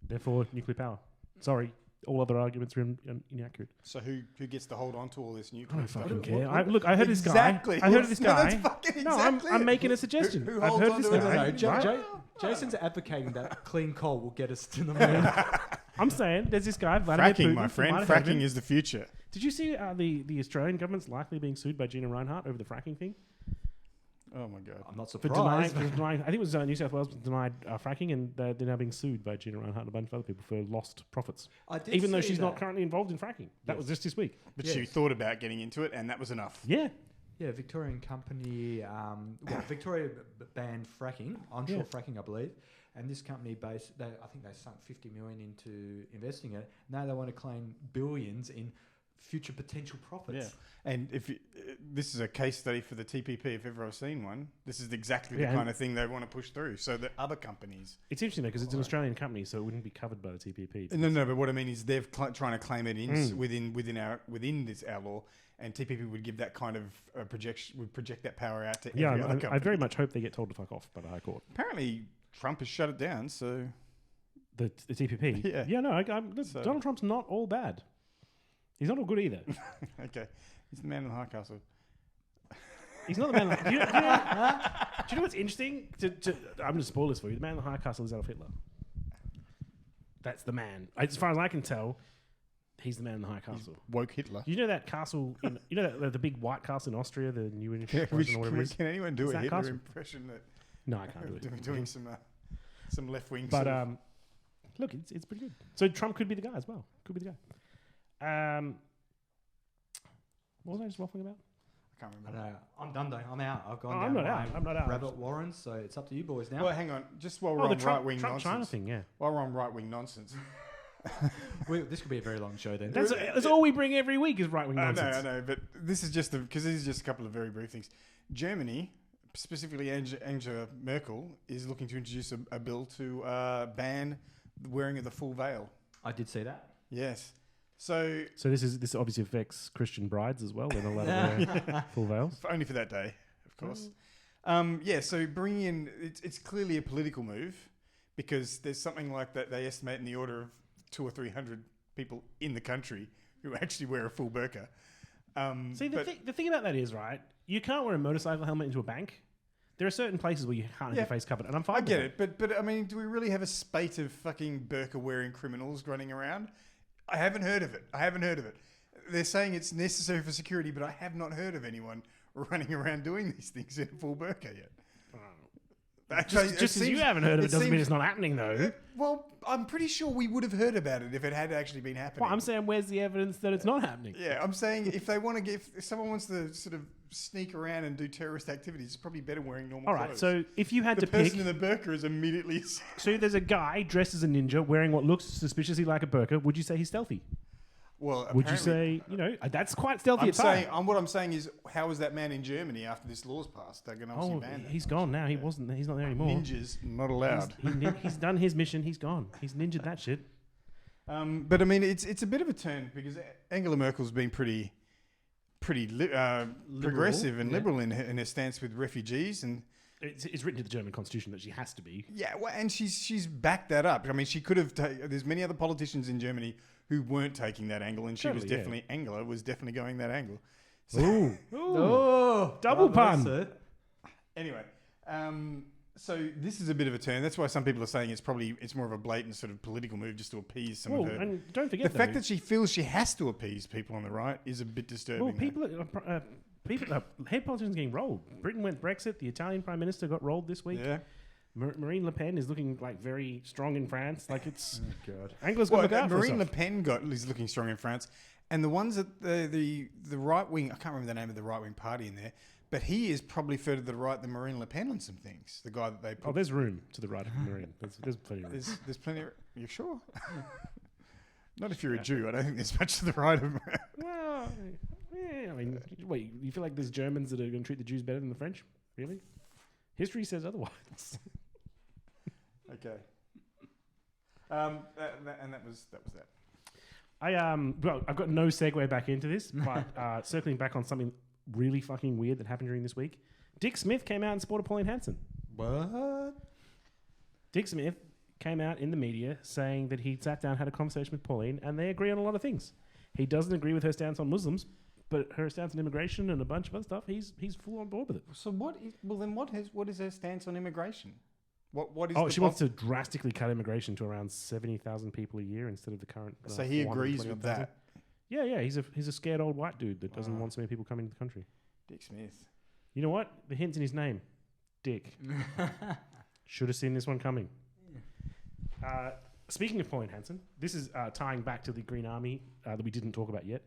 Therefore, nuclear power. Sorry, all other arguments are inaccurate.
So who gets to hold on to all this
I
nuclear
don't
stuff?
fucking care. I heard
Exactly.
this guy. I heard this
No,
guy.
that's fucking
No,
exactly
I'm
it.
making a suggestion.
Who
I've
holds
heard
on
this
to it?
guy.
No, Jason's advocating that clean coal will get us to the moon.
I'm saying there's this guy, Vladimir
Fracking,
Putin,
my friend.
might have heard of him.
Fracking is the future.
Did you see the Australian government's likely being sued by Gina Reinhardt over the fracking thing?
Oh my god.
I'm not
For
surprised.
denying, I think it was New South Wales denied fracking, and they're now being sued by Gina Reinhardt and a bunch of other people for lost profits. Even though she's not currently involved in fracking. That was just this week.
But
Yes.
she thought about getting into it, and that was enough.
Yeah.
Yeah, Victorian company. Victoria banned fracking, onshore fracking, I believe. And this company I think they sunk 50 million into investing it. Now they want to claim billions in future potential profits.
Yeah. And if this is a case study for the TPP, if ever I've seen one, this is exactly the kind of thing they want to push through. So that other companies,
it's interesting though because it's an Australian company, so it wouldn't be covered by the TPP.
No. But what I mean is they're trying to claim it in within our law, and TPP would give that kind of projection, would project that power out to every other company.
I very much hope they get told to fuck off by the High Court.
Apparently, Trump has shut it down. So
the TPP, Donald Trump's not all bad. He's not all good either.
Okay, he's the man in the high castle.
He's not the man. Do you know what's interesting? I'm going to spoil this for you. The man in the high castle is Adolf Hitler. That's the man. As far as I can tell, he's the man in the high castle.
Woke Hitler.
You know that castle? The big white castle in Austria, the new or whatever it is.
Can anyone do
It's
a
that
Hitler
castle.
impression?
No, I can't do it.
Doing some left wing.
But look, it's pretty good. So Trump could be the guy as well. Could be the guy. What was I just waffling about?
I can't remember.
I'm done though. I'm out. I've gone
I'm
down
not out.
rabbit warrens, so it's up to you boys now.
Well, hang on. Just while we're
Oh,
on
the
right wing
Trump
nonsense.
China thing, yeah.
While we're on right wing nonsense.
This could be a very long show then.
That's all we bring every week is right wing nonsense.
I know, but this is just because these are just a couple of very brief things. Germany, specifically Angela Merkel, is looking to introduce a bill to ban the wearing of the full veil.
I did see that.
Yes. So
this obviously affects Christian brides as well. They're not allowed to wear full veils.
Only for that day, of course. So bringing in, it's clearly a political move because there's something like that they estimate in the order of 200 or 300 people in the country who actually wear a full burqa.
The thing about that is, right, you can't wear a motorcycle helmet into a bank. There are certain places where you can't have your face covered, and I'm fine with
I get it, but I mean, do we really have a spate of fucking burqa-wearing criminals running around? I haven't heard of it. They're saying it's necessary for security, but I have not heard of anyone running around doing these things in a full burqa yet.
Just as you haven't heard of it doesn't mean it's not happening, though.
Well, I'm pretty sure we would have heard about it if it had actually been happening.
Well, I'm saying, where's the evidence that it's not happening?
Yeah, I'm saying if someone wants to sort of sneak around and do terrorist activities, it's probably better wearing normal clothes.
All right, so if you had to pick...
The person in the burqa is immediately...
So there's a guy dressed as a ninja wearing what looks suspiciously like a burqa. Would you say he's stealthy?
Well,
would you say, that's quite stealthy attire?
What I'm saying is, how is that man in Germany after this law's passed? They're going to obviously ban
he's gone now. He's not there anymore.
Ninjas, not allowed.
He's done his mission. He's gone. He's ninja'd that shit.
But I mean, it's a bit of a turn because Angela Merkel's been pretty progressive and liberal in her stance with refugees, and
it's written to the German constitution that she has to be.
Yeah, well, and she's backed that up. I mean, she could have. There's many other politicians in Germany who weren't taking that angle, and Angela was definitely going that angle. So,
Ooh, double pun.
Anyway, so this is a bit of a turn. That's why some people are saying it's more of a blatant sort of political move just to appease some of her.
And don't forget
the fact that she feels she has to appease people on the right is a bit disturbing.
Well, head politicians getting rolled. Britain went Brexit. The Italian Prime Minister got rolled this week.
Yeah.
Marine Le Pen is looking like very strong in France. Like it's
God.
Angela's going to look out for
Marine Le Pen is looking strong in France, and the ones that the right wing, I can't remember the name of the right wing party in there, but he is probably further to the right than Marine Le Pen on some things. The guy that they put.
Oh, there's room to the right of Marine. There's plenty of room.
There's plenty. You sure? Not if you're a Jew. I don't think there's much to the right of.
Well, yeah. I mean, wait. You feel like there's Germans that are going to treat the Jews better than the French? Really? History says otherwise.
Okay. And that was that.
I've got no segue back into this, but circling back on something really fucking weird that happened during this week. Dick Smith came out and supported Pauline Hanson.
What?
Dick Smith came out in the media saying that he sat down, had a conversation with Pauline, and they agree on a lot of things. He doesn't agree with her stance on Muslims, but her stance on immigration and a bunch of other stuff, he's full on board with it.
So what is her stance on immigration? What is?
She wants to drastically cut immigration to around 70,000 people a year instead of the current.
So he agrees with that.
Yeah. He's a scared old white dude that doesn't want so many people coming to the country.
Dick Smith.
You know what? The hint's in his name, Dick. Should have seen this one coming. Speaking of Pauline Hanson, this is tying back to the Green Army that we didn't talk about yet.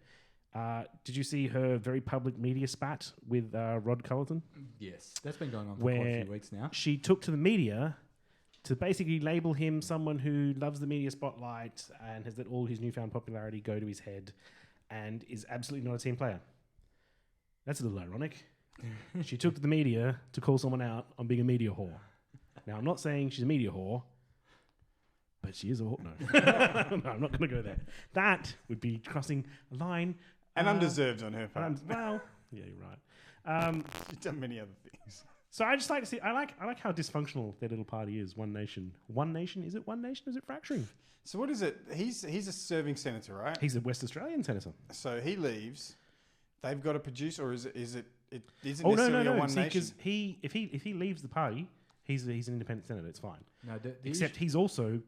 Did you see her very public media spat with Rod Cullerton?
Yes, that's been going on for quite a few weeks now.
She took to the media to basically label him someone who loves the media spotlight and has let all his newfound popularity go to his head. and is absolutely not a team player. That's a little ironic. She took to the media to call someone out on being a media whore. Now, I'm not saying she's a media whore, but she is a whore. No, no, I'm not going to go there. That would be crossing a line.
And undeserved on her part.
Well, yeah, you're right.
She's done many other things.
So I just like to see. I like how dysfunctional their little party is. One nation. One nation. Is it one nation? Or is it fracturing?
So what is it? He's a serving senator, right?
He's a West Australian senator.
So he leaves. They've got to produce, or is it isn't
Oh no,
necessarily
no,
a
no!
one
See,
nation?
because if he leaves the party, he's an independent senator. It's fine.
No,
Except he's also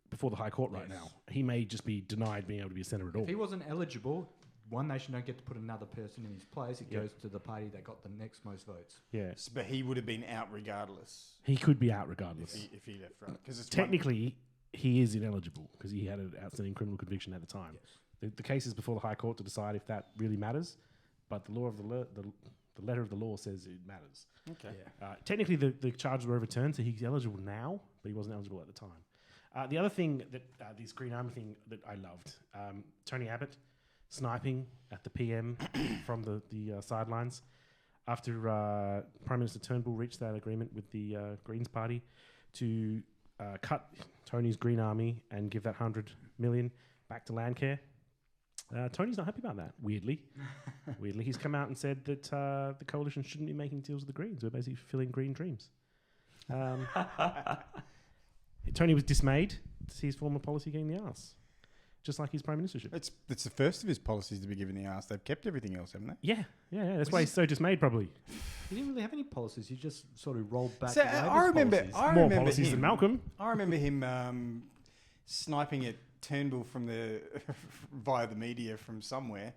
before the High Court right now. He may just be denied being able to be a senator at all.
if he wasn't eligible, One Nation don't get to put another person in his place. It goes to the party that got the next most votes.
Yeah,
But he would have been out regardless
he could be out regardless.
if he left, right? Because it's
Technically, he is ineligible because he had an outstanding criminal conviction at the time.
Yes.
The case is before the High Court to decide if that really matters, but the law of the letter of the law says it matters.
okay.
Yeah.
Technically, the charges were overturned, so he's eligible now, but he wasn't eligible at the time. The other thing that this Green Army thing that I loved, Tony Abbott sniping at the PM from the sidelines after Prime Minister Turnbull reached that agreement with the Greens Party to cut Tony's Green Army and give that 100 million back to Landcare. Tony's not happy about that, weirdly. He's come out and said that the coalition shouldn't be making deals with the Greens. We're basically fulfilling green dreams. Tony was dismayed to see his former policy getting the arse, just like his prime ministership.
It's the first of his policies to be given the arse. They've kept everything else, haven't they?
Yeah. That's why he's so dismayed, probably.
He didn't really have any policies. He just sort of rolled back.
So,
Labor's
I remember
Policies
him,
than Malcolm.
I remember him sniping at Turnbull from via the media from somewhere,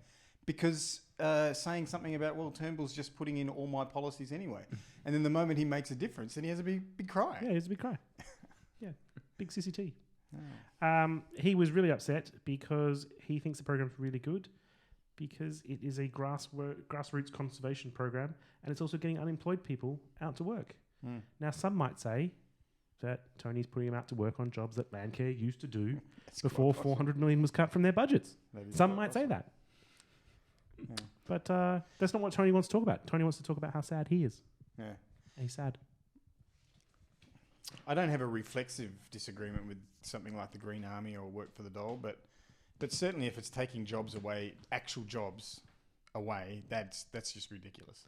because saying something about, well, Turnbull's just putting in all my policies anyway, and then the moment he makes a difference, then he has a big cry.
Yeah, he has a big cry. Yeah, big sissy T. He was really upset because he thinks the program's really good because it is a grassroots conservation program, and it's also getting unemployed people out to work. Now, some might say that Tony's putting them out to work on jobs that Landcare used to do before 400 million was cut from their budgets. Some might say that.
Yeah.
But that's not what Tony wants to talk about. Tony wants to talk about how sad he is.
Yeah.
He's sad.
I don't have a reflexive disagreement with something like the Green Army or Work for the Dole, but certainly if it's taking jobs away, actual jobs away, that's just ridiculous.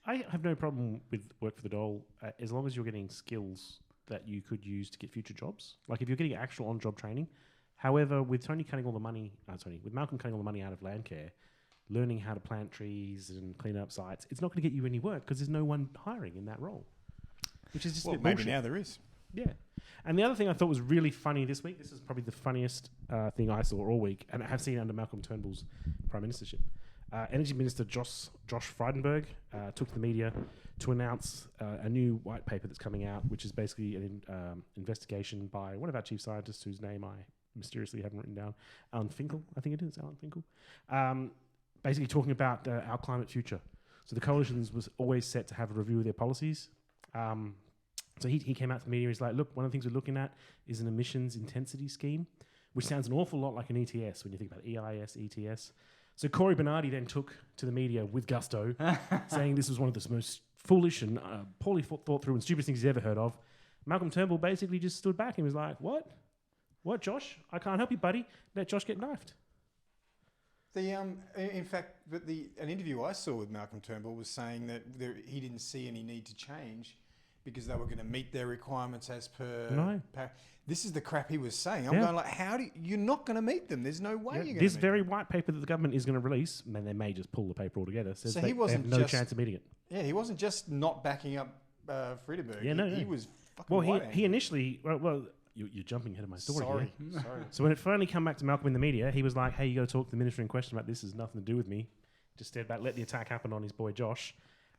I have no problem with Work for the Dole as long as you're getting skills that you could use to get future jobs. Like if you're getting actual on-job training. However, with Malcolm cutting all the money out of Landcare, learning how to plant trees and clean up sites, it's not going to get you any work because there's no one hiring in that role. Which is just a bit
maybe
bullshit.
now there is.
Yeah. And the other thing I thought was really funny this week, this is probably the funniest thing I saw all week, and I have seen under Malcolm Turnbull's prime ministership. Energy Minister Josh Frydenberg took to the media to announce a new white paper that's coming out, which is basically an investigation by one of our chief scientists whose name I mysteriously haven't written down, Alan Finkel, I think it is, Alan Finkel, basically talking about our climate future. So the coalitions was always set to have a review of their policies. So he came out to the media. He's like, look, one of the things we're looking at is an emissions intensity scheme, which sounds an awful lot like an ETS when you think about EIS, ETS. So Corey Bernardi then took to the media with gusto, saying this was one of the most foolish and poorly thought through and stupid things he's ever heard of. Malcolm Turnbull basically just stood back and was like, what? What, Josh? I can't help you, buddy. Let Josh get knifed.
In fact, an interview I saw with Malcolm Turnbull was saying that he didn't see any need to change because they were going to meet their requirements as per.
No.
This is the crap he was saying. I'm going like, you're not going to meet them? There's no way you're going to.
This very white paper that the government is going to release, and they may just pull the paper altogether. Says
So
they have no chance of meeting it.
Yeah, he wasn't just not backing up Friedeberg.
Yeah, no.
He was fucking.
Well, he initially. Well, you're jumping ahead of my story.
Sorry.
So when it finally came back to Malcolm in the media, he was like, "Hey, you got to talk to the minister in question about this. Has nothing to do with me." Just said about let the attack happen on his boy Josh,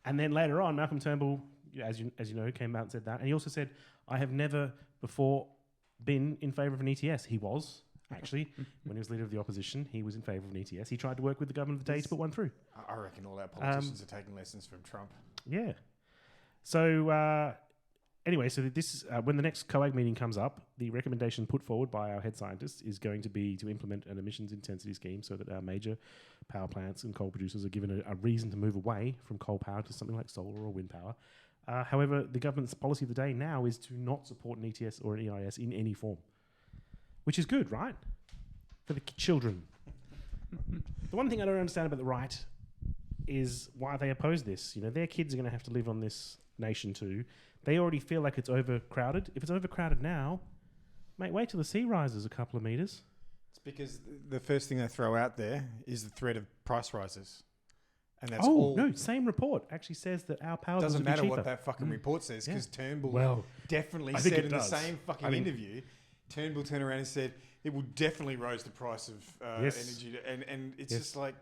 and then later on, Malcolm Turnbull, as you know, came out and said that, and he also said, "I have never before been in favour of an ETS." He was actually when he was leader of the opposition. He was in favour of an ETS. He tried to work with the government of the day to put one through.
I reckon all our politicians are taking lessons from Trump.
Yeah. So anyway, so this is, when the next COAG meeting comes up, the recommendation put forward by our head scientist is going to be to implement an emissions intensity scheme so that our major power plants and coal producers are given a reason to move away from coal power to something like solar or wind power. However, the government's policy of the day now is to not support an ETS or an EIS in any form, which is good, right? For the children. The one thing I don't understand about the right is why they oppose this. You know, their kids are going to have to live on this nation too. They already feel like it's overcrowded. If it's overcrowded now, mate, wait till the sea rises a couple of meters.
It's because the first thing they throw out there is the threat of price rises. And that's
same report actually says that our power
doesn't matter
cheaper.
what that fucking report says, because Turnbull definitely
I think
said
it
in
does.
the same fucking interview, Turnbull turned around and said it will definitely raise the price of energy, and it's just like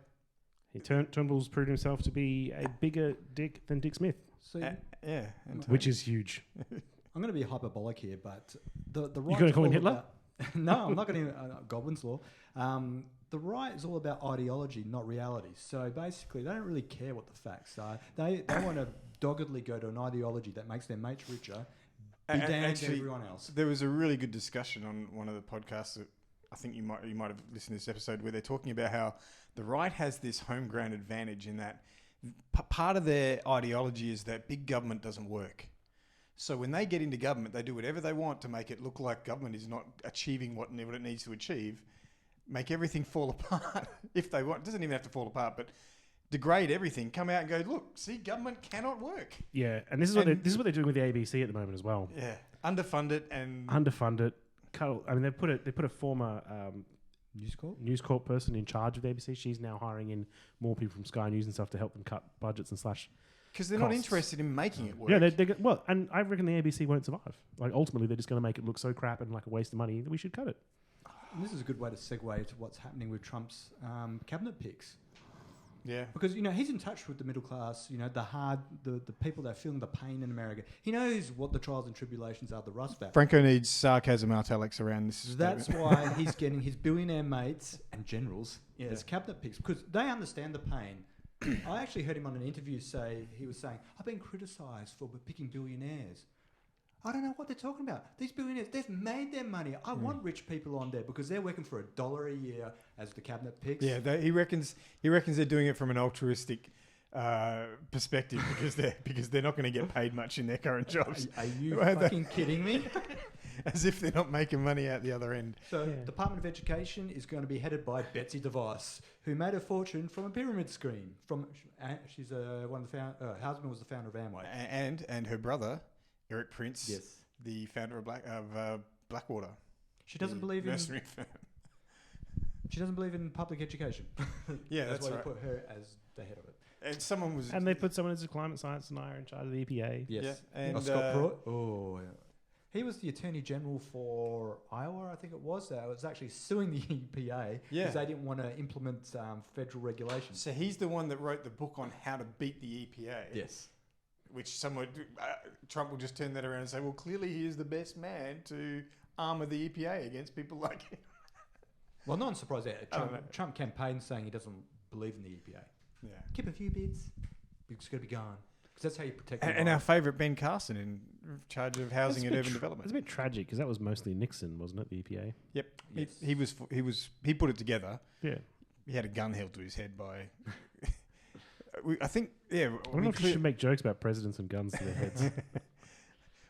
Turnbull's proved himself to be a bigger dick than Dick Smith, which is huge.
I'm going to be hyperbolic here, but the right.
You're going to call him Hitler?
No, I'm not going to. Godwin's law. The right is all about ideology, not reality. So basically, they don't really care what the facts are. They want to doggedly go to an ideology that makes their mates richer, be down to everyone else.
There was a really good discussion on one of the podcasts that I think you might have listened to this episode, where they're talking about how the right has this home ground advantage in that part of their ideology is that big government doesn't work. So when they get into government, they do whatever they want to make it look like government is not achieving what it needs to achieve. Make everything fall apart if they want. It doesn't even have to fall apart, but degrade everything. Come out and go, look, see, government cannot work.
Yeah, and this is what they're doing with the ABC at the moment as well.
Yeah, underfund it.
I mean, they put a former News Corp person in charge of the ABC. She's now hiring in more people from Sky News and stuff to help them cut budgets and slash.
Because they're not interested in making it work.
Yeah, and I reckon the ABC won't survive. Like, ultimately, they're just going to make it look so crap and like a waste of money that we should cut it.
And this is a good way to segue to what's happening with Trump's cabinet picks.
Yeah.
Because, he's in touch with the middle class, the people that are feeling the pain in America. He knows what the trials and tribulations are, the Rust Belt.
Franco needs sarcasm italics around this.
That's why he's getting his billionaire mates and generals as cabinet picks, because they understand the pain. I actually heard him on an interview he was saying, I've been criticised for picking billionaires. I don't know what they're talking about. These billionaires, they've made their money. I want rich people on there because they're working for $1 a year as the cabinet picks.
Yeah, he reckons they're doing it from an altruistic perspective because they're not going to get paid much in their current jobs.
Are you fucking kidding me?
As if they're not making money out the other end.
So, Department of Education is going to be headed by Betsy DeVos, who made a fortune from a pyramid scheme. She's one of the her husband was the founder of Amway,
and her brother, Eric Prince, the founder of Blackwater.
She doesn't believe in
nursery firm.
She doesn't believe in public education.
Yeah,
that's why
right.
you put her as the head of it.
And
they put someone as a climate science denier in charge of the EPA.
Yes,
yeah. And
Scott Pruitt. Oh, yeah. He was the Attorney General for Iowa, I think it was. It was actually suing the EPA because they didn't want to implement federal regulations.
So he's the one that wrote the book on how to beat the EPA.
Yes.
Which Trump will just turn that around and say, well, clearly he is the best man to armour the EPA against people like him.
Well, not surprised that Trump campaigned saying he doesn't believe in the EPA.
Yeah.
Keep a few bids. It's going to be gone. Because that's how you protect the
And our favourite Ben Carson in charge of housing and urban development.
It's a bit tragic because that was mostly Nixon, wasn't it, the EPA?
Yep.
Yes.
He put it together.
Yeah.
He had a gun held to his head by... I think,
I don't know if you should make jokes about presidents and guns to their heads.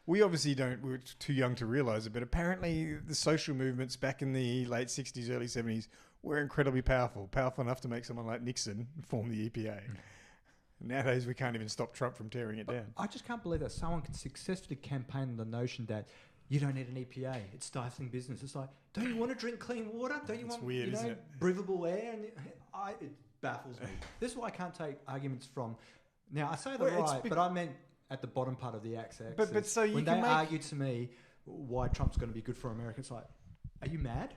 We obviously we're too young to realise it, but apparently the social movements back in the late 60s, early 70s were incredibly powerful enough to make someone like Nixon form the EPA. Nowadays, we can't even stop Trump from tearing it down.
I just can't believe that someone can successfully campaign on the notion that you don't need an EPA. It's stifling business. It's like, don't you want to drink clean water? Don't you want
weird, isn't it?
breathable air? And it baffles me. This is why I can't take arguments from... Now, I say the right, but I meant at the bottom part of the axis.
But so you
when
can
they argue to me why Trump's going to be good for America, it's like, are you mad?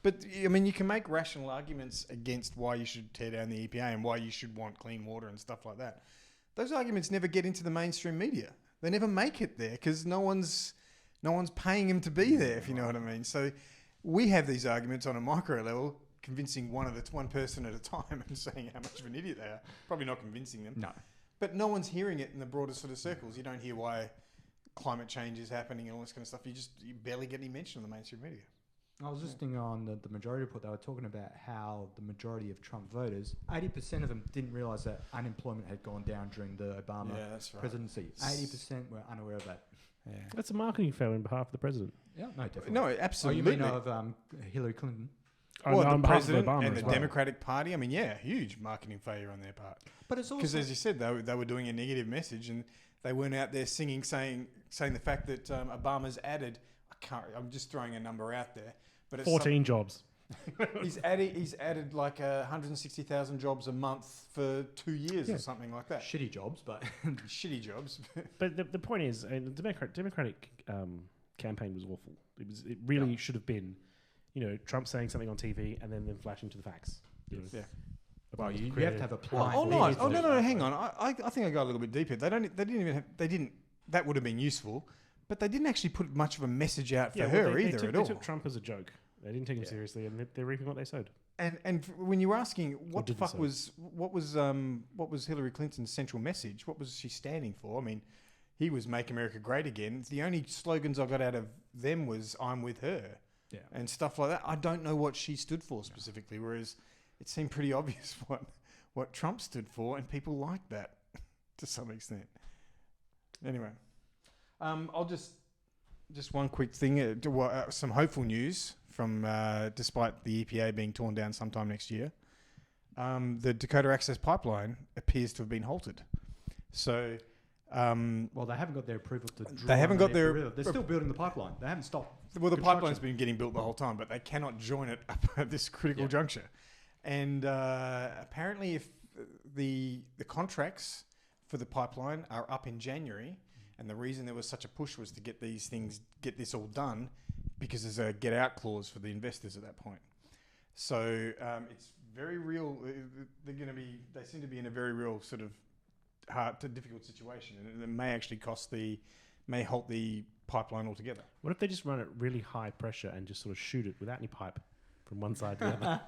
But, I mean, you can make rational arguments against why you should tear down the EPA and why you should want clean water and stuff like that. Those arguments never get into the mainstream media. They never make it there because no one's paying them to be there, if you know what I mean. So we have these arguments on a micro level, convincing one person at a time and saying how much of an idiot they are. Probably not convincing them.
No.
But no one's hearing it in the broader sort of circles. You don't hear why climate change is happening and all this kind of stuff. You barely get any mention on the mainstream media.
I was listening on the majority report. They were talking about how the majority of Trump voters, 80% of them didn't realise that unemployment had gone down during the Obama presidency. 80% were unaware of that.
Yeah.
That's a marketing fail on behalf of the president.
Yeah, no, definitely.
No, absolutely.
Oh, you mean of Hillary Clinton?
Well,
on
the
behalf of
president
Obama
and
as
the
well.
Democratic Party. I mean, yeah, huge marketing failure on their part.
But it's also
Because as you said, they were doing a negative message, and they weren't out there singing, saying the fact that Obama's added. I'm just throwing a number out there, but it's
14 jobs.
He's added like 160,000 jobs a month for 2 years or something like that.
shitty jobs, but
Shitty jobs.
But the point is, the Democratic campaign was awful. It really should have been, Trump saying something on TV and then flashing to the facts.
Yeah.
well, you have to have a plan.
No. Hang on. I think I got a little bit deeper. That would have been useful, but they didn't actually put much of a message out for her either at all.
They took Trump as a joke. They didn't take him seriously, and they're reaping what they sowed.
And when you were asking what was Hillary Clinton's central message, what was she standing for? I mean, he was "Make America Great Again." The only slogans I got out of them was "I'm with her," and stuff like that. I don't know what she stood for specifically, whereas it seemed pretty obvious what Trump stood for, and people liked that to some extent. Anyway, I'll just one quick thing. Some hopeful news from despite the EPA being torn down sometime next year. The Dakota Access Pipeline appears to have been halted. So,
well, they haven't got their approval to.
They haven't got their.
They're still building the pipeline. They haven't stopped.
Well, the pipeline's been getting built the whole time, but they cannot join it up at this critical juncture. And apparently, if the contracts for the pipeline are up in January, and the reason there was such a push was to get this all done, because there's a get out clause for the investors at that point. So it's very real. They seem to be in a very real sort of hard to difficult situation, and it may actually may halt the pipeline altogether.
What if they just run it really high pressure and just sort of shoot it without any pipe from one side to the other?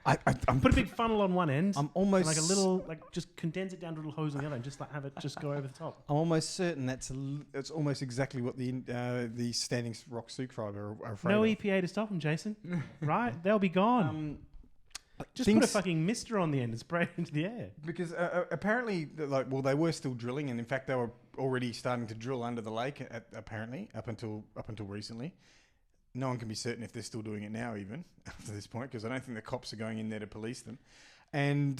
I'm
Put a big funnel on one end.
I'm almost
like a little, just condense it down to a little hose on the other, and just have it just go over the top.
I'm almost certain that's almost exactly what the Standing Rock Sioux tribe are afraid
No
of.
EPA to stop them, Jason. Right? They'll be gone. Just put a fucking mister on the end and spray it into the air.
Because apparently, they were still drilling, and in fact, they were already starting to drill under the lake. Apparently, up until recently. No one can be certain if they're still doing it now, even after this point, because I don't think the cops are going in there to police them. And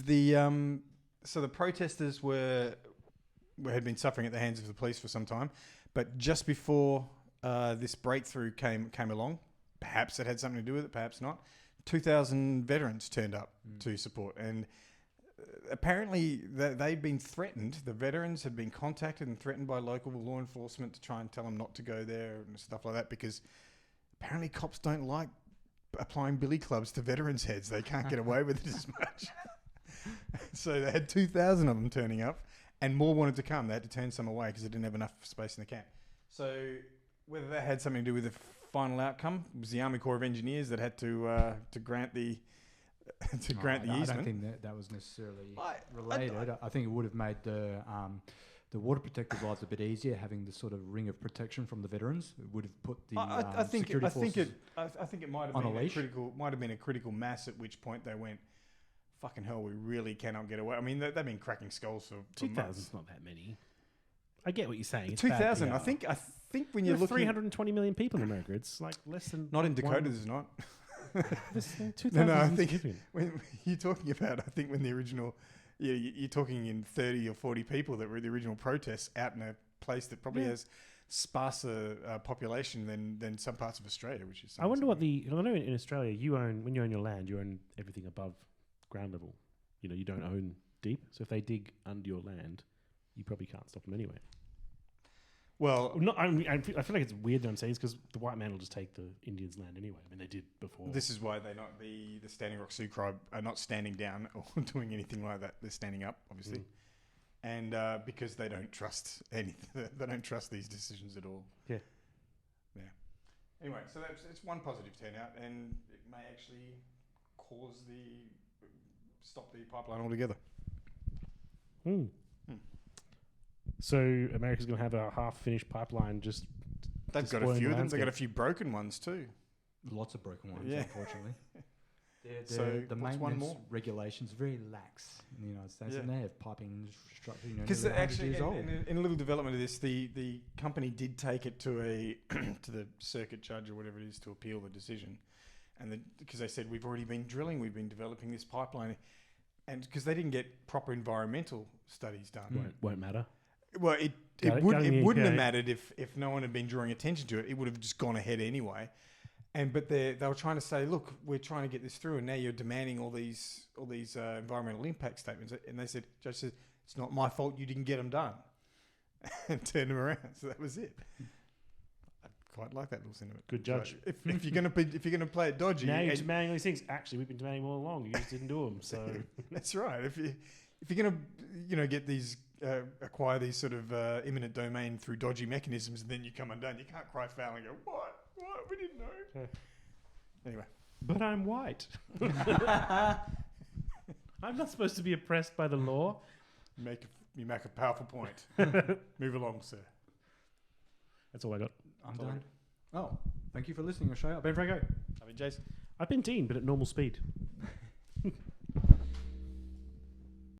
so the protesters had been suffering at the hands of the police for some time, but just before this breakthrough came along, perhaps it had something to do with it, perhaps not. 2,000 veterans turned up to support, and apparently they'd been threatened. The veterans had been contacted and threatened by local law enforcement to try and tell them not to go there and stuff like that, because apparently cops don't like applying billy clubs to veterans' heads. They can't get away with it as much. So they had 2,000 of them turning up, and more wanted to come. They had to turn some away because they didn't have enough space in the camp. So whether that had something to do with the final outcome, it was the Army Corps of Engineers that had to grant the easement.
I don't think that was necessarily related. I think it would have made the water protectors' lives a bit easier, having the sort of ring of protection from the veterans. It would have put the security forces
I think it might have been a critical mass, at which point they went, fucking hell, we really cannot get away. I mean, they've been cracking skulls for
2,000's not that many. I get what you're saying. It's
2,000. I think when you're looking
320 million people in America, it's like less than.
Not in Dakota, there's not.
2,000
I think when you're talking about, I think when the original. Yeah, you're talking in 30 or 40 people that were the original protests out in a place that probably has sparser population than some parts of Australia, which is.
I wonder what I know in Australia, when you own your land, you own everything above ground level. You don't own deep. So if they dig under your land, you probably can't stop them anyway.
Well,
I feel like it's weird that I'm saying this because the white man will just take the Indians' land anyway. I mean, they did before.
This is why the Standing Rock Sioux tribe are not standing down or doing anything like that. They're standing up, obviously, and because they don't trust anything. They don't trust these decisions at all.
Yeah.
Anyway, so it's one positive turnout, and it may actually stop the pipeline altogether.
So America's going to have a half-finished pipeline just...
They've got a
spoiling
few
the
of them. They've got a
landscape.
few broken ones too.
Lots of broken ones,
Yeah.
unfortunately.
So
The
what's
maintenance
one more?
regulations are very lax in the United States,
Yeah.
and they have piping structure,
Because
nearly 100
actually,
years old.
in a little development of this, the company did take it to a to the circuit judge or whatever it is to appeal the decision, and because they said we've already been drilling, we've been developing this pipeline, and because they didn't get proper environmental studies done.
Won't matter.
Well, it
Got it-
would
got it
it
in
wouldn't have
EPA.
mattered if no one had been drawing attention to it. It would have just gone ahead anyway. But they were trying to say, look, we're trying to get this through, and now you're demanding all these environmental impact statements. And they said, judge said, it's not my fault you didn't get them done, and turned them around. So that was it. I quite like that little sentiment.
Good judge.
So if you're gonna play it dodgy,
Now you're
and-
demanding these things. Actually, we've been demanding all along. You just didn't do them. So
that's right. If you're gonna get these acquire these sort of imminent domain through dodgy mechanisms, and then you come undone, you can't cry foul and go, what we didn't know. Anyway,
but I'm white. I'm not supposed to be oppressed by the law.
you make a powerful point. Move along, sir.
That's all I got.
I'm done. Oh, thank you for listening, Australia. I've been Franco.
I mean, Jason.
I've been Dean, but at normal speed.